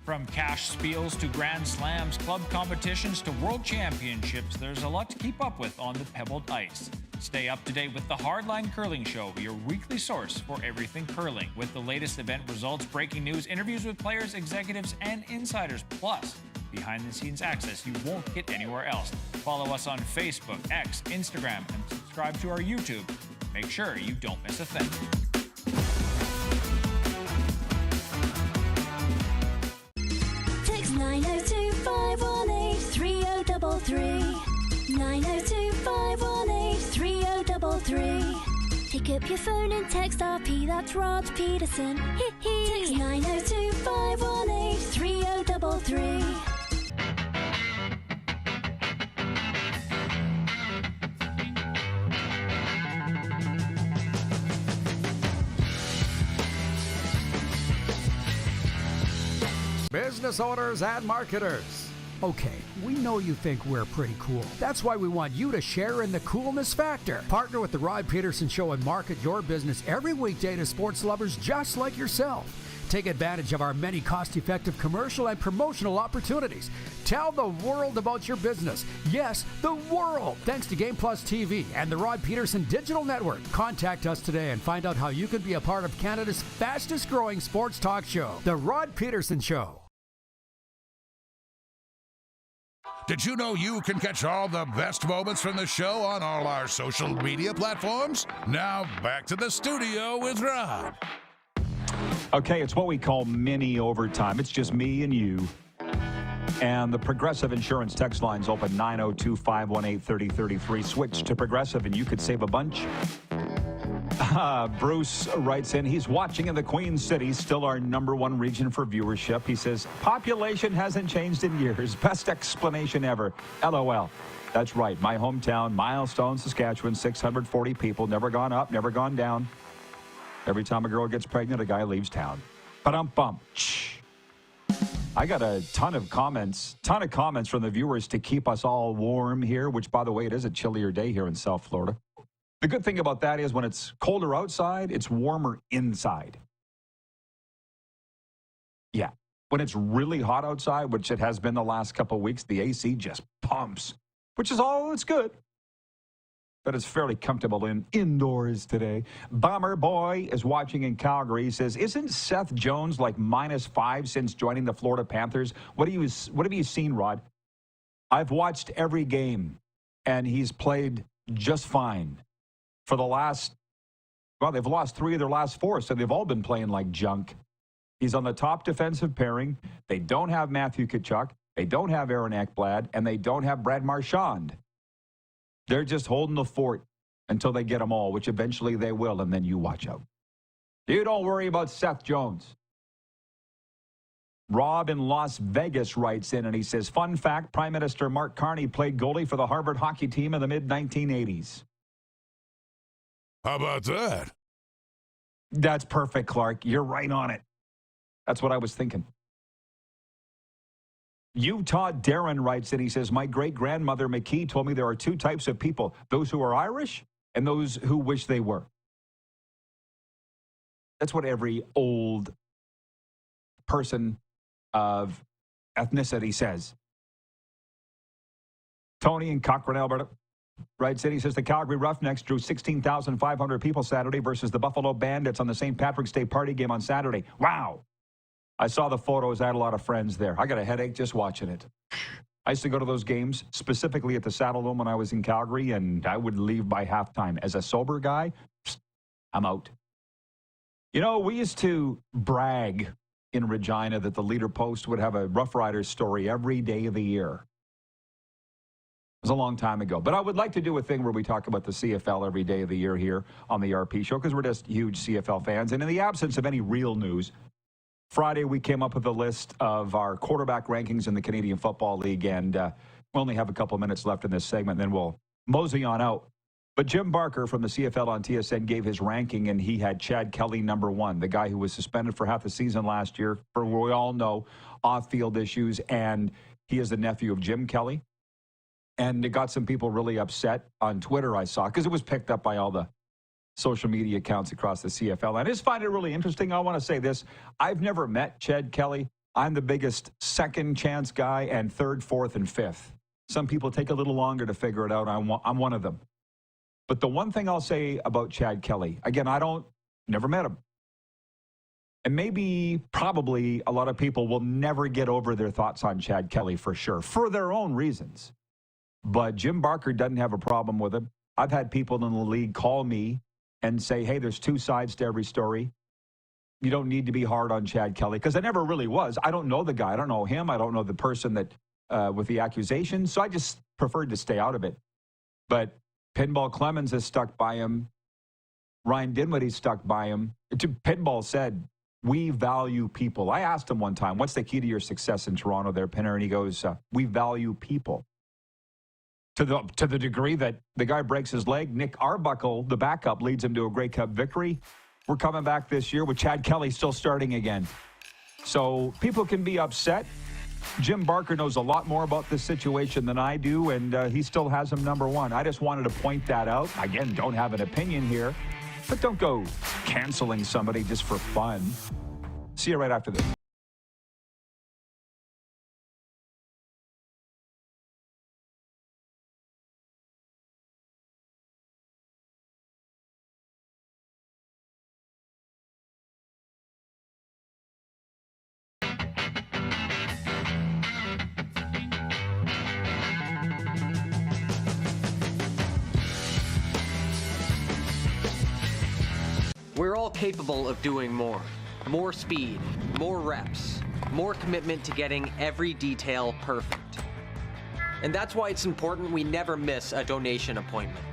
From cash spiels to grand slams, club competitions to world championships, there's a lot to keep up with on the pebbled ice. Stay up to date with the Hardline Curling Show, your weekly source for everything curling, with the latest event results, breaking news, interviews with players, executives, and insiders, plus behind-the-scenes access you won't get anywhere else. Follow us on Facebook, X, Instagram, and subscribe to our YouTube. Make sure you don't miss a thing. Text 902-518-3033. 902-518-3033. Pick up your phone and text RP, that's Rod Pedersen. Text 902-518-3033. Business owners and marketers. Okay, we know you think we're pretty cool. That's why we want you to share in the coolness factor. Partner with the Rod Pedersen Show and market your business every weekday to sports lovers just like yourself. Take advantage of our many cost-effective commercial and promotional opportunities. Tell the world about your business. Yes, the world. Thanks to Game Plus TV and the Rod Pedersen Digital Network. Contact us today and find out how you can be a part of Canada's fastest-growing sports talk show, The Rod Pedersen Show. Did you know you can catch all the best moments from the show on all our social media platforms? Now, back to the studio with Rod. Okay, it's what we call mini overtime. It's just me and you. And the Progressive Insurance text line's open 902-518-3033. Switch to Progressive and you could save a bunch. Bruce writes in, he's watching in the Queen City, still our #1 region for viewership. He says, population hasn't changed in years. Best explanation ever. LOL. That's right. My hometown, Milestone, Saskatchewan, 640 people. Never gone up, never gone down. Every time a girl gets pregnant, a guy leaves town. Ba-dum-bum. Shh. I got a ton of comments from the viewers to keep us all warm here, which, by the way, it is a chillier day here in South Florida. The good thing about that is when it's colder outside, it's warmer inside. Yeah. When it's really hot outside, which it has been the last couple of weeks, the AC just pumps, which is all that's good. But it's fairly comfortable indoors today. Bomber Boy is watching in Calgary. He says, isn't Seth Jones like -5 since joining the Florida Panthers? What have you seen, Rod? I've watched every game, and he's played just fine. For the last, they've lost 3 of their last 4, so they've all been playing like junk. He's on the top defensive pairing. They don't have Matthew Tkachuk. They don't have Aaron Ekblad, and they don't have Brad Marchand. They're just holding the fort until they get them all, which eventually they will, and then you watch out. You don't worry about Seth Jones. Rob in Las Vegas writes in, and he says, fun fact, Prime Minister Mark Carney played goalie for the Harvard hockey team in the mid-1980s. How about that? That's perfect, Clark. You're right on it. That's what I was thinking. Utah Darren writes in, he says, my great-grandmother McKee told me there are 2 types of people, those who are Irish and those who wish they were. That's what every old person of ethnicity says. Tony in Cochrane, Alberta, writes in, he says, the Calgary Roughnecks drew 16,500 people Saturday versus the Buffalo Bandits on the St. Patrick's Day party game on Saturday. Wow. I saw the photos. I had a lot of friends there. I got a headache just watching it. I used to go to those games, specifically at the Saddle Dome when I was in Calgary, and I would leave by halftime. As a sober guy, I'm out. You know, we used to brag in Regina that the Leader Post would have a Rough Riders story every day of the year. It was a long time ago. But I would like to do a thing where we talk about the CFL every day of the year here on the RP show, because we're just huge CFL fans. And in the absence of any real news, Friday, we came up with a list of our quarterback rankings in the Canadian Football League, and we only have a couple of minutes left in this segment, then we'll mosey on out. But Jim Barker from the CFL on TSN gave his ranking, and he had Chad Kelly number 1, the guy who was suspended for half the season last year for, we all know, off-field issues, and he is the nephew of Jim Kelly. And it got some people really upset on Twitter, I saw, because it was picked up by all the social media accounts across the CFL. And I just find it really interesting. I want to say this. I've never met Chad Kelly. I'm the biggest second chance guy and third, fourth, and fifth. Some people take a little longer to figure it out. I'm one of them. But the one thing I'll say about Chad Kelly, again, never met him. And probably a lot of people will never get over their thoughts on Chad Kelly for sure, for their own reasons. But Jim Barker doesn't have a problem with him. I've had people in the league call me and say, hey, there's 2 sides to every story. You don't need to be hard on Chad Kelly, because I never really was. I don't know the guy. I don't know him. I don't know the person that with the accusation. So I just preferred to stay out of it. But Pinball Clemens has stuck by him. Ryan Dinwiddie stuck by him. Pinball said, we value people. I asked him one time, what's the key to your success in Toronto there, Pinner? And he goes, we value people. To the degree that the guy breaks his leg, Nick Arbuckle, the backup, leads him to a Grey Cup victory. We're coming back this year with Chad Kelly still starting again. So people can be upset. Jim Barker knows a lot more about this situation than I do, and he still has him number 1. I just wanted to point that out. Again, don't have an opinion here, but don't go canceling somebody just for fun. See you right after this. We're all capable of doing more. More speed, more reps, more commitment to getting every detail perfect. And that's why it's important we never miss a donation appointment.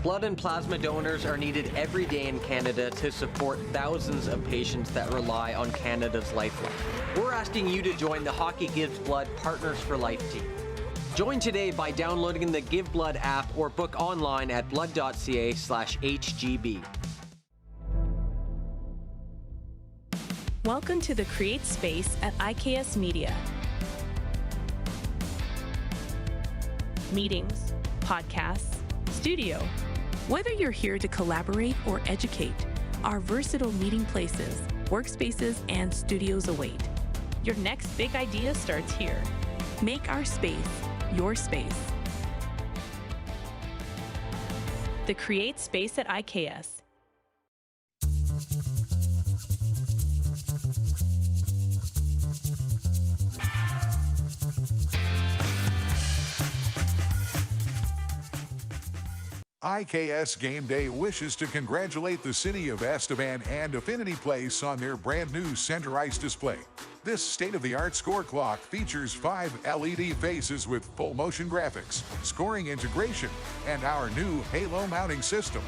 Blood and plasma donors are needed every day in Canada to support thousands of patients that rely on Canada's lifeline. We're asking you to join the Hockey Gives Blood Partners for Life team. Join today by downloading the Give Blood app or book online at blood.ca/HGB. Welcome to the Create Space at IKS Media. Meetings, podcasts, studio. Whether you're here to collaborate or educate, our versatile meeting places, workspaces, and studios await. Your next big idea starts here. Make our space your space. The Create Space at IKS. IKS Game Day wishes to congratulate the City of Esteban and Affinity Place on their brand new center ice display. This state-of-the-art score clock features 5 LED faces with full motion graphics, scoring integration, and our new Halo mounting system.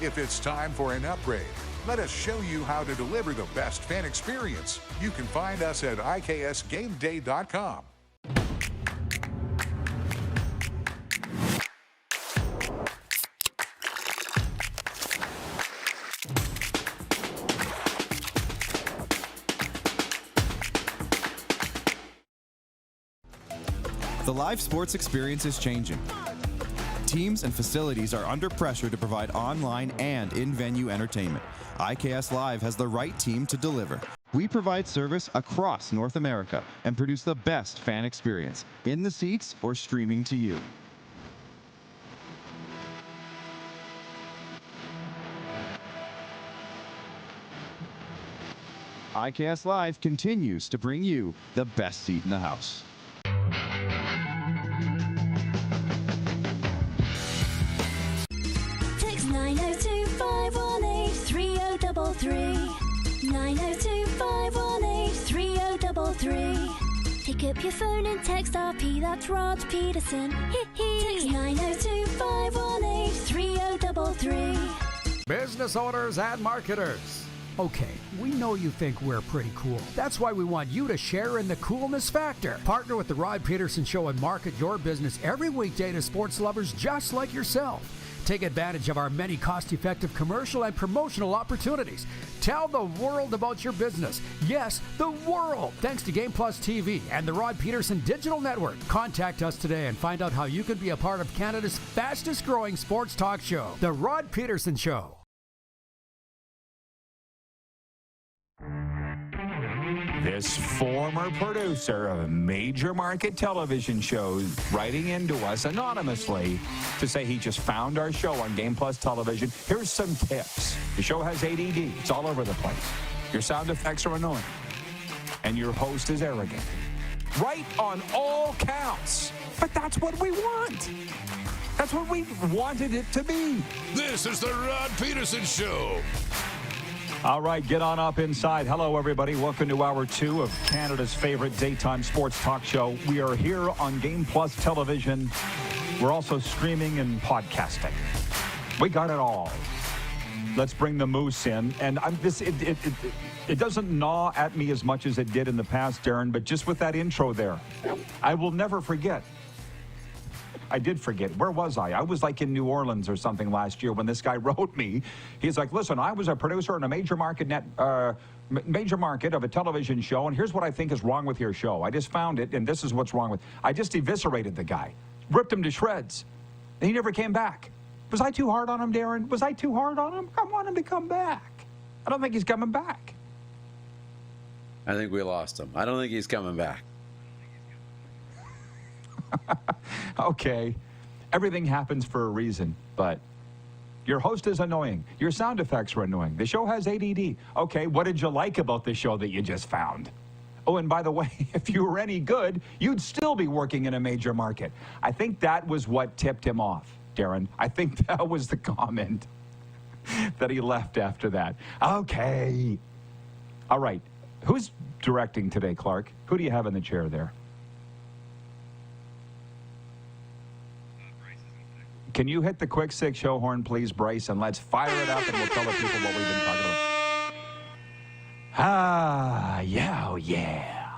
If it's time for an upgrade, let us show you how to deliver the best fan experience. You can find us at IKSGameDay.com. The live sports experience is changing. Teams and facilities are under pressure to provide online and in-venue entertainment. IKS Live has the right team to deliver. We provide service across North America and produce the best fan experience, in the seats or streaming to you. IKS Live continues to bring you the best seat in the house. Text 902-518-3033. 902-518-3033. Pick up your phone and text RP, that's Rod Pedersen. Text 902-518-3033. Business owners and marketers. Okay, we know you think we're pretty cool. That's why we want you to share in the coolness factor. Partner with the Rod Pedersen Show and market your business every weekday to sports lovers just like yourself. Take advantage of our many cost-effective commercial and promotional opportunities. Tell the world about your business. Yes, the world. Thanks to Game Plus TV and the Rod Pedersen Digital Network. Contact us today and find out how you can be a part of Canada's fastest-growing sports talk show, The Rod Pedersen Show. This former producer of major market television shows writing into us anonymously to say he just found our show on Game Plus Television. Here's some tips. The show has ADD. It's all over the place. Your sound effects are annoying. And your host is arrogant. Right on all counts. But that's what we want. That's what we wanted it to be. This is the Rod Pedersen Show. All right, get on up inside. Hello, everybody. Welcome to Hour 2 of Canada's favorite daytime sports talk show. We are here on Game Plus Television. We're also streaming and podcasting. We got it all. Let's bring the moose in. And it doesn't gnaw at me as much as it did in the past, Darren, but just with that intro there, I will never forget. I did forget. Where was I? I was like in New Orleans or something last year when this guy wrote me. He's like, listen, I was a producer in a major market of a television show, and here's what I think is wrong with your show. I just found it, and this is what's wrong with it. I just eviscerated the guy, ripped him to shreds, and he never came back. Was I too hard on him, Darren? Was I too hard on him? I want him to come back. I don't think he's coming back. I think we lost him. I don't think he's coming back. Okay, everything happens for a reason, but your host is annoying. Your sound effects are annoying. The show has ADD. Okay, what did you like about the show that you just found? Oh, and by the way, if you were any good, you'd still be working in a major market. I think that was what tipped him off, Darren. I think that was the comment that he left after that. Okay. All right. Who's directing today, Clark? Who do you have in the chair there? Can you hit the quick six show horn, please, Bryce, and let's fire it up and we'll tell the people what we've been talking about. Ah, yeah, oh yeah.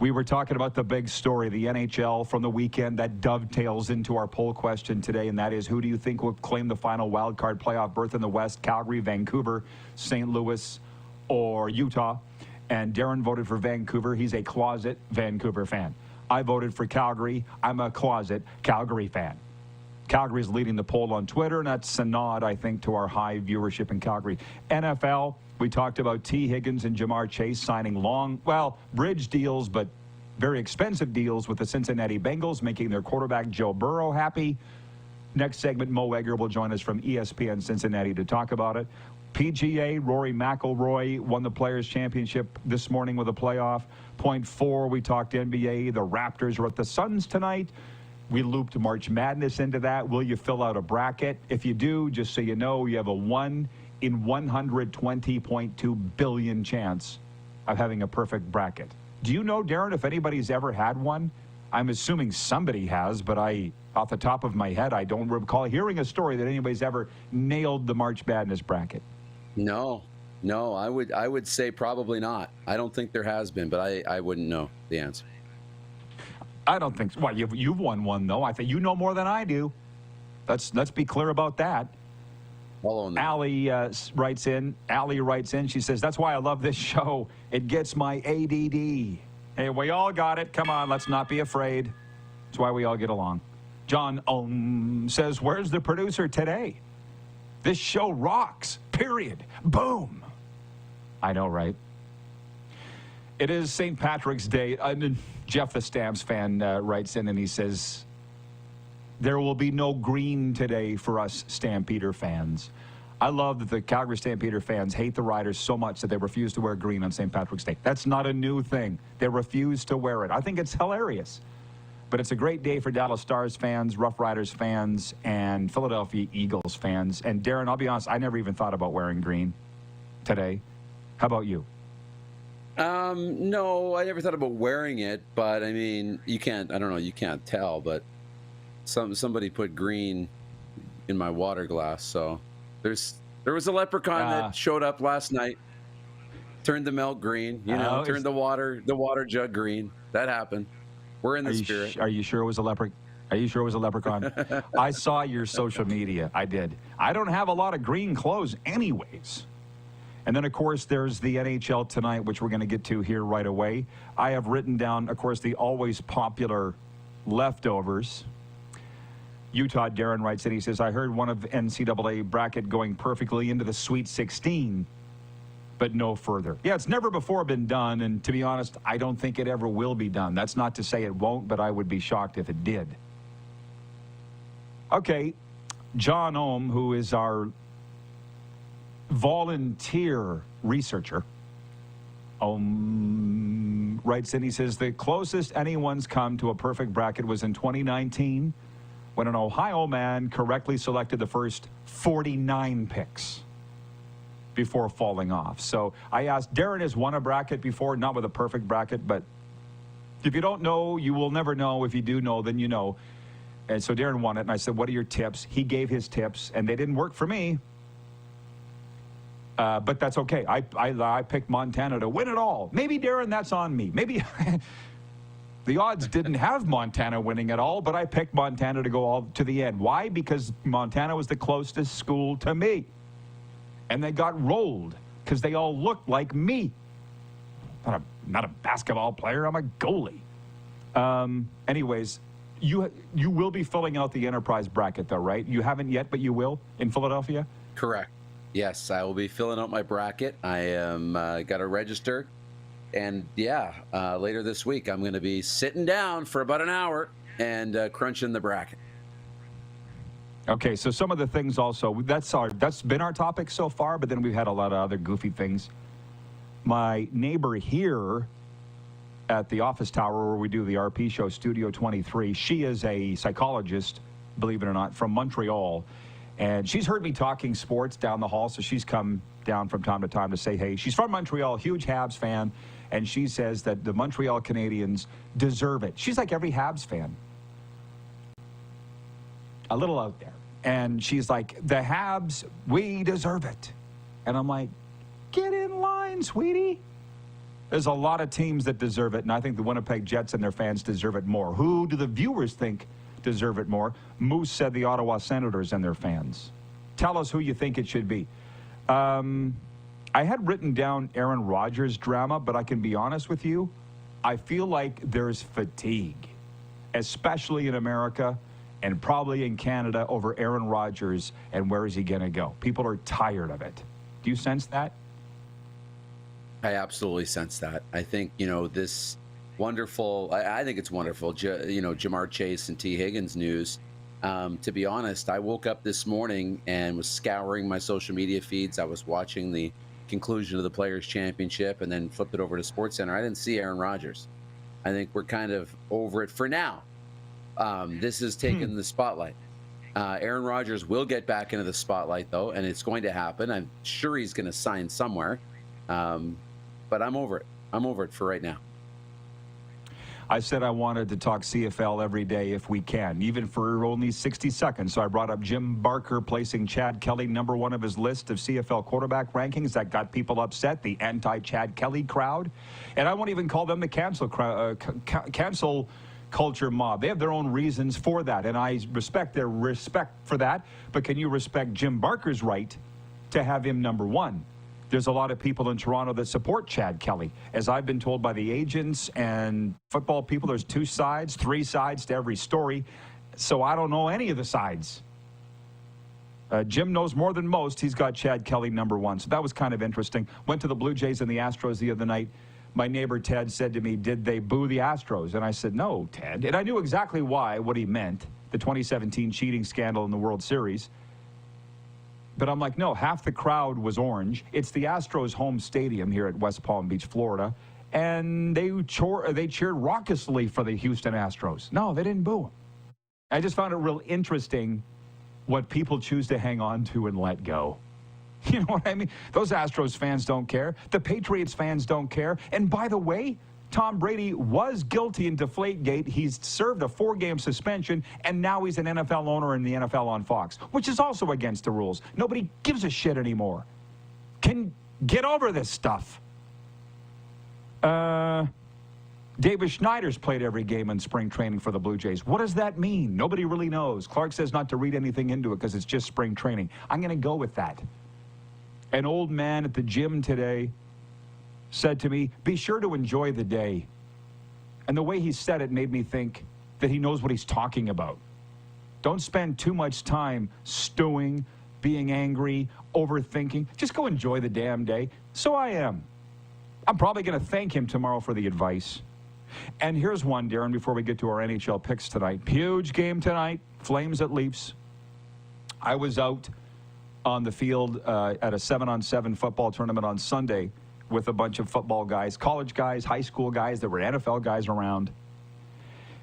We were talking about the big story, the NHL from the weekend that dovetails into our poll question today, and that is, who do you think will claim the final wild card playoff berth in the West? Calgary, Vancouver, St. Louis, or Utah? And Darren voted for Vancouver. He's a closet Vancouver fan. I voted for Calgary. I'm a closet Calgary fan. Calgary's leading the poll on Twitter, and that's a nod, I think, to our high viewership in Calgary. NFL, we talked about T. Higgins and Jamar Chase signing bridge deals, but very expensive deals with the Cincinnati Bengals, making their quarterback Joe Burrow happy. Next segment, Mo Egger will join us from ESPN Cincinnati to talk about it. PGA, Rory McIlroy won the Players' Championship this morning with a playoff. Point 4, we talked NBA. The Raptors are at the Suns tonight. We looped March Madness into that. Will you fill out a bracket? If you do, just so you know, you have a 1 in 120.2 billion chance of having a perfect bracket. Do you know, Darren, if anybody's ever had one? I'm assuming somebody has, but off the top of my head, I don't recall hearing a story that anybody's ever nailed the March Madness bracket. No, I would say probably not. I don't think there has been, but I wouldn't know the answer. I don't think so. Well, you've won one, though. I think you know more than I do. Let's be clear about that. Allie writes in. She says, that's why I love this show. It gets my ADD. Hey, we all got it. Come on, let's not be afraid. That's why we all get along. John says, where's the producer today? This show rocks, period. Boom. I know, right? It is St. Patrick's Day. Jeff, the Stamps fan, writes in and he says, there will be no green today for us Stampeder fans. I love that the Calgary Stampeder fans hate the Riders so much that they refuse to wear green on St. Patrick's Day. That's not a new thing. They refuse to wear it. I think it's hilarious. But it's a great day for Dallas Stars fans, Rough Riders fans, and Philadelphia Eagles fans. And Darren, I'll be honest, I never even thought about wearing green today. How about you? No, I never thought about wearing it, but I mean, you can't tell, but somebody put green in my water glass, so there was a leprechaun that showed up last night, turned the milk green, turned the water jug green. That happened. We're in the spirit. Are you sure it was a leprechaun? Are you sure it was a leprechaun? I saw your social media. I did. I don't have a lot of green clothes anyways. And then, of course, there's the NHL tonight, which we're going to get to here right away. I have written down, of course, the always popular leftovers. Utah, Darren writes in, he says, I heard one of NCAA bracket going perfectly into the Sweet 16, but no further. Yeah, it's never before been done, and to be honest, I don't think it ever will be done. That's not to say it won't, but I would be shocked if it did. Okay, John Ohm, who is our volunteer researcher, writes in, he says, the closest anyone's come to a perfect bracket was in 2019 when an Ohio man correctly selected the first 49 picks before falling off. So I asked, Darren has won a bracket before, not with a perfect bracket, but if you don't know, you will never know. If you do know, then you know. And so Darren won it, and I said, what are your tips? He gave his tips, and they didn't work for me. But that's okay. I picked Montana to win it all. Maybe, Darren, that's on me. Maybe the odds didn't have Montana winning it all, but I picked Montana to go all to the end. Why? Because Montana was the closest school to me. And they got rolled because they all looked like me. Not a basketball player. I'm a goalie. Anyways, you will be filling out the enterprise bracket, though, right? You haven't yet, but you will in Philadelphia? Correct. Yes, I will be filling out my bracket. I am got to register. And, later this week, I'm going to be sitting down for about an hour and crunching the bracket. Okay, so some of the things also, that's been our topic so far, but then we've had a lot of other goofy things. My neighbor here at the office tower where we do the RP show, Studio 23, she is a psychologist, believe it or not, from Montreal. And she's heard me talking sports down the hall, so she's come down from time to time to say hey. She's from Montreal, huge Habs fan, and she says that the Montreal Canadiens deserve it. She's like every Habs fan. A little out there. And she's like, the Habs, we deserve it. And I'm like, get in line, sweetie. There's a lot of teams that deserve it, and I think the Winnipeg Jets and their fans deserve it more. Who do the viewers think deserve it more? Moose said the Ottawa Senators and their fans. Tell us who you think it should be. I had written down Aaron Rodgers' drama, but I can be honest with you. I feel like there's fatigue, especially in America and probably in Canada, over Aaron Rodgers and where is he going to go. People are tired of it. Do you sense that? I absolutely sense that. I think, this wonderful, I think it's wonderful, Jamar Chase and T. Higgins news. To be honest, I woke up this morning and was scouring my social media feeds. I was watching the conclusion of the Players' Championship and then flipped it over to SportsCenter. I didn't see Aaron Rodgers. I think we're kind of over it for now. This has taken the spotlight. Aaron Rodgers will get back into the spotlight, though, and it's going to happen. I'm sure he's going to sign somewhere. But I'm over it. I'm over it for right now. I said I wanted to talk CFL every day if we can, even for only 60 seconds. So I brought up Jim Barker placing Chad Kelly number one of his list of CFL quarterback rankings. That got people upset, the anti-Chad Kelly crowd. And I won't even call them the cancel culture mob. They have their own reasons for that, and I respect their respect for that. But can you respect Jim Barker's right to have him number one? There's a lot of people in Toronto that support Chad Kelly. As I've been told by the agents and football people, there's 2 sides, 3 sides to every story. So I don't know any of the sides. Jim knows more than most. He's got Chad Kelly number one. So that was kind of interesting. Went to the Blue Jays and the Astros the other night. My neighbor Ted said to me, did they boo the Astros? And I said, no, Ted. And I knew exactly what he meant, the 2017 cheating scandal in the World Series. But I'm like, no, half the crowd was orange. It's the Astros' home stadium here at West Palm Beach, Florida. And they cheered raucously for the Houston Astros. No, they didn't boo them. I just found it real interesting what people choose to hang on to and let go. You know what I mean? Those Astros fans don't care. The Patriots fans don't care. And by the way, Tom Brady was guilty in Deflategate. He's served a 4-game suspension, and now he's an NFL owner in the NFL on Fox, which is also against the rules. Nobody gives a shit anymore. Can get over this stuff. Davis Schneider's played every game in spring training for the Blue Jays. What does that mean? Nobody really knows. Clark says not to read anything into it because it's just spring training. I'm going to go with that. An old man at the gym today said to me, be sure to enjoy the day. And the way he said it made me think that he knows what he's talking about. Don't spend too much time stewing, being angry, overthinking. Just go enjoy the damn day. So I am. I'm probably going to thank him tomorrow for the advice. And here's one, Darren, before we get to our NHL picks tonight. Huge game tonight, Flames at Leafs. I was out on the field at a 7-on-7 football tournament on Sunday with a bunch of football guys, college guys, high school guys. There were NFL guys around.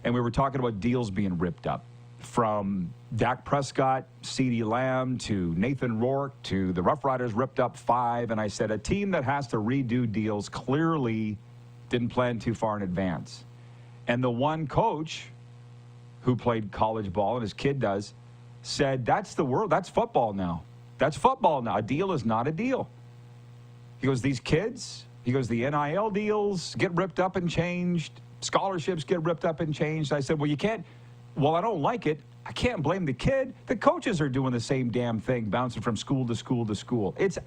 And we were talking about deals being ripped up. From Dak Prescott, CeeDee Lamb, to Nathan Rourke, to the Rough Riders ripped up 5. And I said, a team that has to redo deals clearly didn't plan too far in advance. And the one coach who played college ball, and his kid does, said, that's the world. That's football now. That's football now. A deal is not a deal. He goes, these kids, he goes, the NIL deals get ripped up and changed. Scholarships get ripped up and changed. I said, well, you can't, well, I don't like it. I can't blame the kid. The coaches are doing the same damn thing, bouncing from school to school to school. It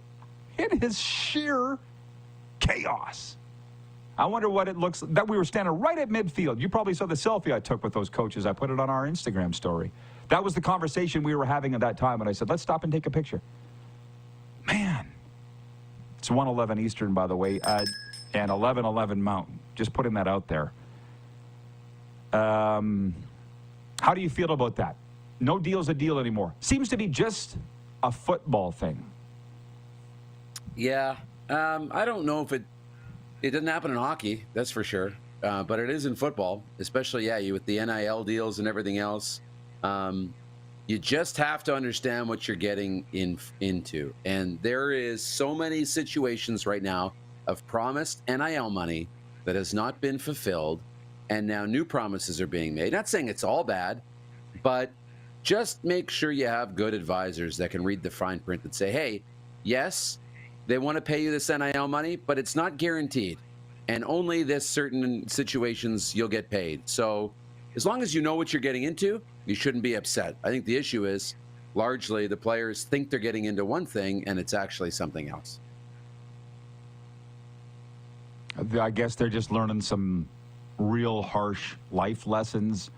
is sheer chaos. I wonder what it looks like. That we were standing right at midfield. You probably saw the selfie I took with those coaches. I put it on our Instagram story. That was the conversation we were having at that time. And I said, let's stop and take a picture. Man. It's 1:11 Eastern, by the way, and 11:11 Mountain. Just putting that out there. How do you feel about that? No deal's a deal anymore. Seems to be just a football thing. Yeah. I don't know if it didn't happen in hockey, that's for sure. But it is in football, especially, with the NIL deals and everything else. You just have to understand what you're getting into. And there is so many situations right now of promised NIL money that has not been fulfilled, and now new promises are being made. Not saying it's all bad, but just make sure you have good advisors that can read the fine print and say, hey, yes, they want to pay you this NIL money, but it's not guaranteed. and only this certain situations you'll get paid. So as long as you know what you're getting into, you shouldn't be upset. I think the issue is largely the players think they're getting into one thing and it's actually something else. I guess they're just learning some real harsh life lessons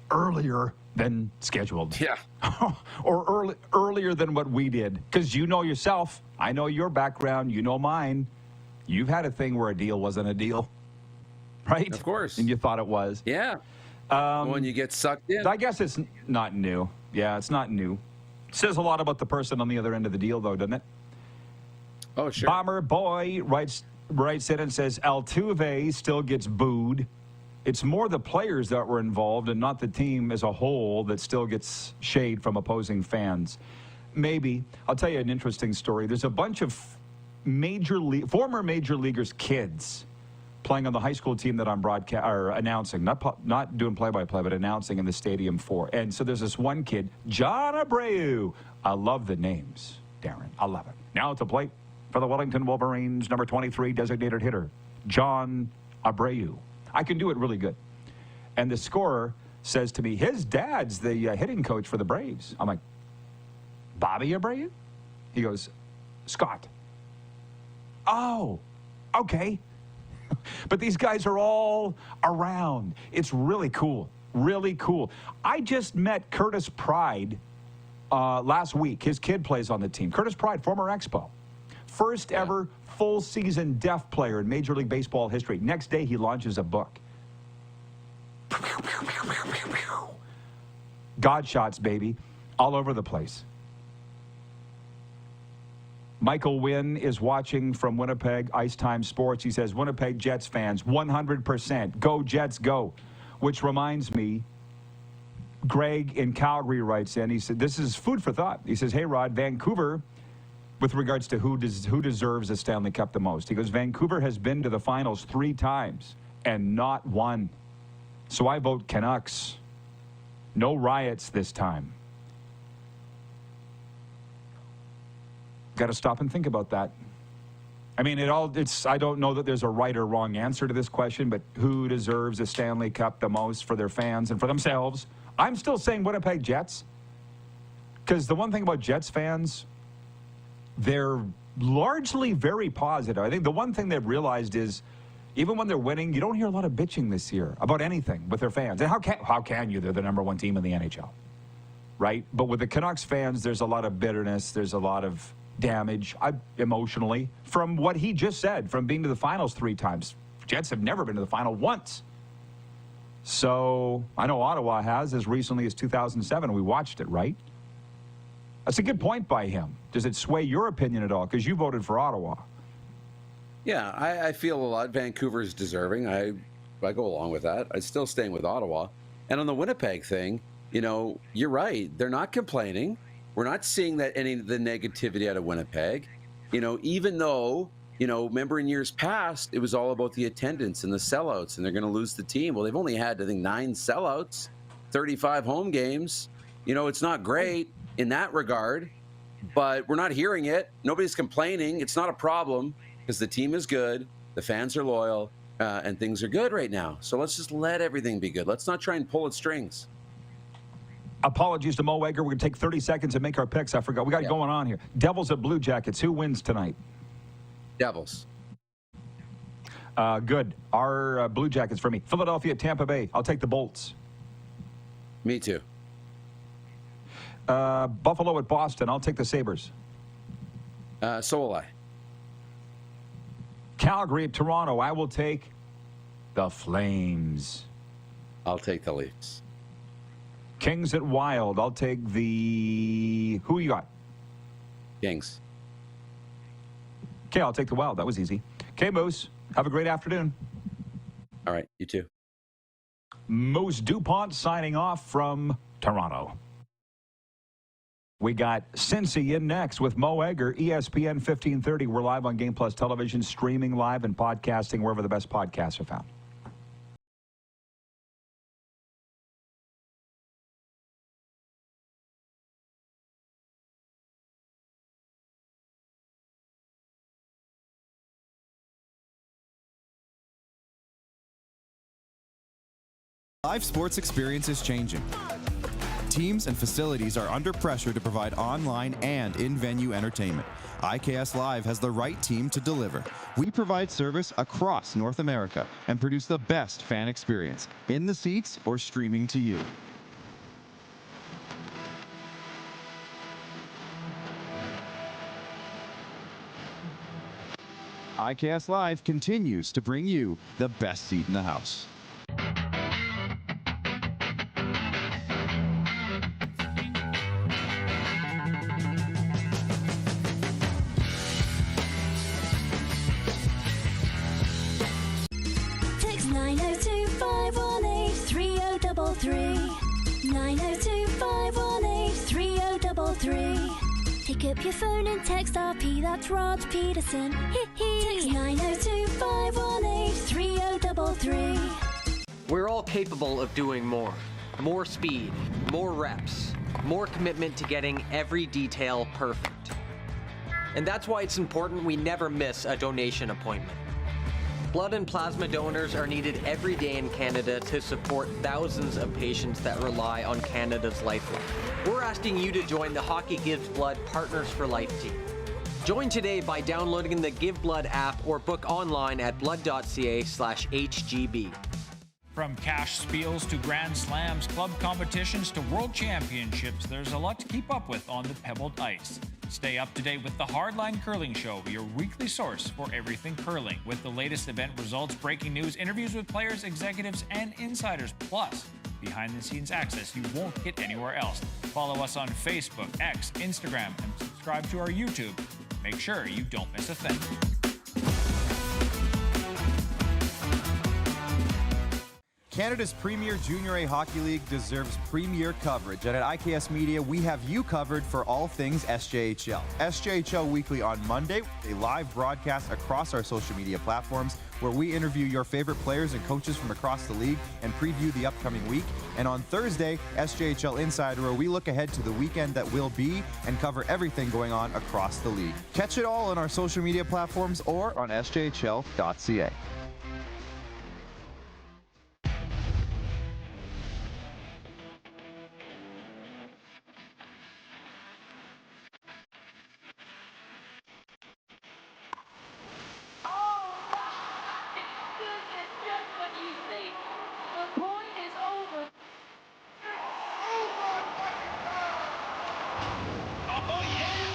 earlier than scheduled. Yeah. Or earlier than what we did. Because you know yourself, I know your background, you know mine. You've had a thing where a deal wasn't a deal, right? Of course. And you thought it was. Yeah. When you get sucked in. I guess it's not new. Yeah, it's not new. Says a lot about the person on the other end of the deal, though, doesn't it? Oh, sure. Bomber Boy writes in and says, Altuve still gets booed. It's more the players that were involved and not the team as a whole that still gets shade from opposing fans. Maybe. I'll tell you an interesting story. There's a bunch of former major leaguers' kids playing on the high school team that I'm announcing, not doing play-by-play, but announcing in the stadium for. And so there's this one kid, John Abreu. I love the names, Darren. I love it. Now at the plate for the Wellington Wolverines, number 23 designated hitter, John Abreu. I can do it really good. And the scorer says to me, his dad's the hitting coach for the Braves. I'm like, Bobby Abreu? He goes, Scott. Oh, okay. But these guys are all around. It's really cool. Really cool. I just met Curtis Pride last week. His kid plays on the team. Curtis Pride, former Expo. First ever full season deaf player in Major League Baseball history. Next day, he launches a book. God shots, baby, all over the place. Michael Wynn is watching from Winnipeg, Ice Time Sports. He says, Winnipeg Jets fans, 100%. Go Jets, go. Which reminds me, Greg in Calgary writes in. He said, this is food for thought. He says, hey, Rod, Vancouver, with regards to who deserves the Stanley Cup the most. He goes, Vancouver has been to the finals 3 times and not won. So I vote Canucks. No riots this time. Got to stop and think about that. I mean, I don't know that there's a right or wrong answer to this question, but who deserves a Stanley Cup the most for their fans and for themselves? I'm still saying Winnipeg Jets. Because the one thing about Jets fans, they're largely very positive. I think the one thing they've realized is even when they're winning, you don't hear a lot of bitching this year about anything with their fans. And how can you? They're the number 1 team in the NHL, right? But with the Canucks fans, there's a lot of bitterness. There's a lot of damage emotionally from what he just said, from being to the finals 3 times. Jets have never been to the final once. So I know Ottawa has as recently as 2007. We watched it, right? That's a good point by him. Does it sway your opinion at all? Because you voted for Ottawa. Yeah, I feel a lot Vancouver is deserving. I go along with that. I'm still staying with Ottawa. And on the Winnipeg thing, you're right. They're not complaining. We're not seeing that any of the negativity out of Winnipeg. Even though, remember in years past, it was all about the attendance and the sellouts, and they're going to lose the team. Well, they've only had, I think, 9 sellouts, 35 home games. It's not great in that regard, but we're not hearing it. Nobody's complaining. It's not a problem because the team is good, the fans are loyal, and things are good right now. So let's just let everything be good. Let's not try and pull at strings. Apologies to Mo Egger. We're going to take 30 seconds and make our picks. I forgot. We got it going on here. Devils at Blue Jackets. Who wins tonight? Devils. Good. Our Blue Jackets for me. Philadelphia at Tampa Bay. I'll take the Bolts. Me too. Buffalo at Boston. I'll take the Sabres. So will I. Calgary at Toronto. I will take the Flames. I'll take the Leafs. Kings at Wild. I'll take the... Who you got? Kings. Okay, I'll take the Wild. That was easy. Okay, Moose. Have a great afternoon. All right, you too. Moose DuPont signing off from Toronto. We got Cincy in next with Mo Egger, ESPN 1530. We're live on Game Plus Television, streaming live and podcasting wherever the best podcasts are found. Live sports experience is changing. Teams and facilities are under pressure to provide online and in-venue entertainment. IKS Live has the right team to deliver. We provide service across North America and produce the best fan experience, in the seats or streaming to you. IKS Live continues to bring you the best seat in the house. Text 902-518-3033. 902-518-3033. Pick up your phone and text RP, that's Rod Pedersen. Text 902-518-3033. We're all capable of doing more. More speed, more reps, more commitment to getting every detail perfect. And that's why it's important we never miss a donation appointment. Blood and plasma donors are needed every day in Canada to support thousands of patients that rely on Canada's lifeline. We're asking you to join the Hockey Gives Blood Partners for Life team. Join today by downloading the Give Blood app or book online at blood.ca/HGB. From cash spiels to grand slams, club competitions to world championships, there's a lot to keep up with on the pebbled ice. Stay up to date with the Hardline Curling Show, your weekly source for everything curling, with the latest event results, breaking news, interviews with players, executives, and insiders, plus behind-the-scenes access you won't get anywhere else. Follow us on Facebook, X, Instagram, and subscribe to our YouTube. Make sure you don't miss a thing. Canada's premier Junior A Hockey League deserves premier coverage, and at IKS Media, we have you covered for all things SJHL. SJHL Weekly on Monday, a live broadcast across our social media platforms where we interview your favorite players and coaches from across the league and preview the upcoming week. And on Thursday, SJHL Insider, where we look ahead to the weekend that will be and cover everything going on across the league. Catch it all on our social media platforms or on sjhl.ca.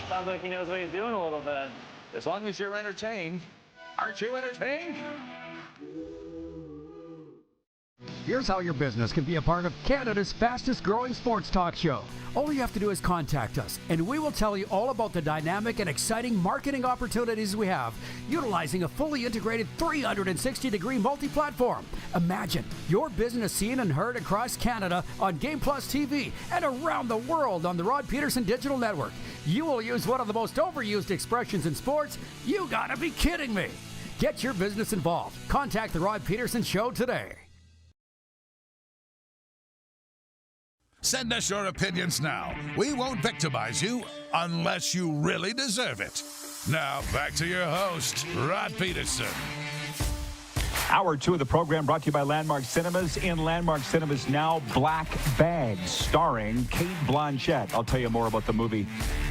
Sounds like he knows what he's doing a little bit. As long as you're entertained. Aren't you entertained? Here's how your business can be a part of Canada's fastest growing sports talk show. All you have to do is contact us, and we will tell you all about the dynamic and exciting marketing opportunities we have, utilizing a fully integrated 360-degree multi-platform. Imagine your business seen and heard across Canada on Game Plus TV and around the world on the Rod Pedersen Digital Network. You will use one of the most overused expressions in sports. You gotta be kidding me. Get your business involved. Contact the Rod Pedersen Show today. Send us your opinions now. We won't victimize you unless you really deserve it. Now, back to your host, Rod Pedersen. Hour 2 of the program brought to you by Landmark Cinemas. In Landmark Cinemas now, Black Bags, starring Cate Blanchett. I'll tell you more about the movie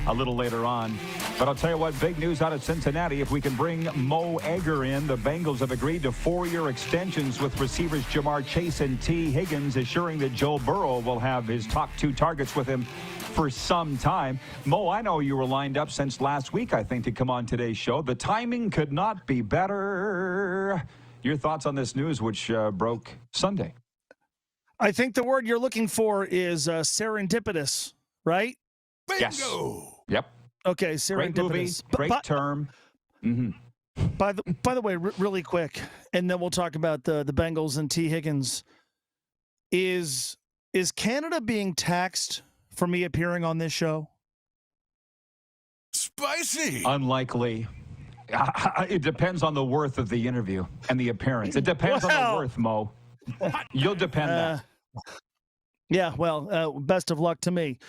a little later on. But I'll tell you what, big news out of Cincinnati. If we can bring Mo Egger in, the Bengals have agreed to 4-year extensions with receivers Jamar Chase and T. Higgins, assuring that Joe Burrow will have his top 2 targets with him for some time. Mo, I know you were lined up since last week, I think, to come on today's show. The timing could not be better. Your thoughts on this news, which broke Sunday? I think the word you're looking for is serendipitous, right? Bingo! Yes. Yep. Okay, serendipitous. Great movie, great term. Mm-hmm. By the way, really quick, and then we'll talk about the Bengals and T. Higgins. Is Canada being taxed for me appearing on this show? Spicy. Unlikely. It depends on the worth of the interview and the appearance. It depends on the worth, Mo. You'll depend that. Yeah, well, best of luck to me.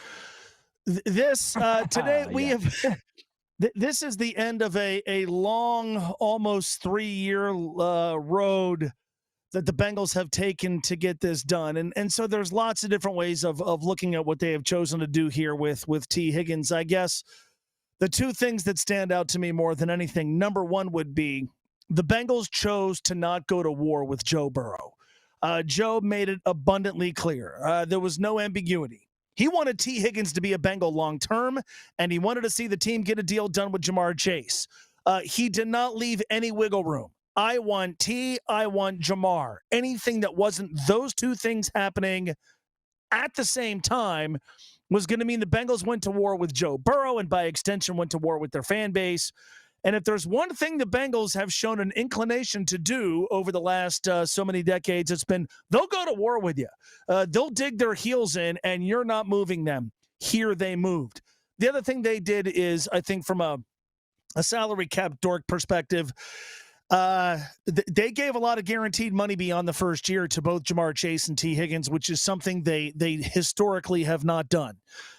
This today we have. This is the end of a long, almost 3-year road that the Bengals have taken to get this done. And so there's lots of different ways of looking at what they have chosen to do here with T. Higgins. I guess the two things that stand out to me more than anything, number one would be the Bengals chose to not go to war with Joe Burrow. Joe made it abundantly clear. There was no ambiguity. He wanted T. Higgins to be a Bengal long-term, and he wanted to see the team get a deal done with Jamar Chase. He did not leave any wiggle room. I want T, I want Jamar. Anything that wasn't those two things happening at the same time was going to mean the Bengals went to war with Joe Burrow and by extension went to war with their fan base. And if there's one thing the Bengals have shown an inclination to do over the last so many decades, it's been they'll go to war with you. They'll dig their heels in and you're not moving them. Here they moved. The other thing they did is, I think from a salary cap dork perspective, they gave a lot of guaranteed money beyond the first year to both Jamar Chase and T. Higgins, which is something they historically have not done.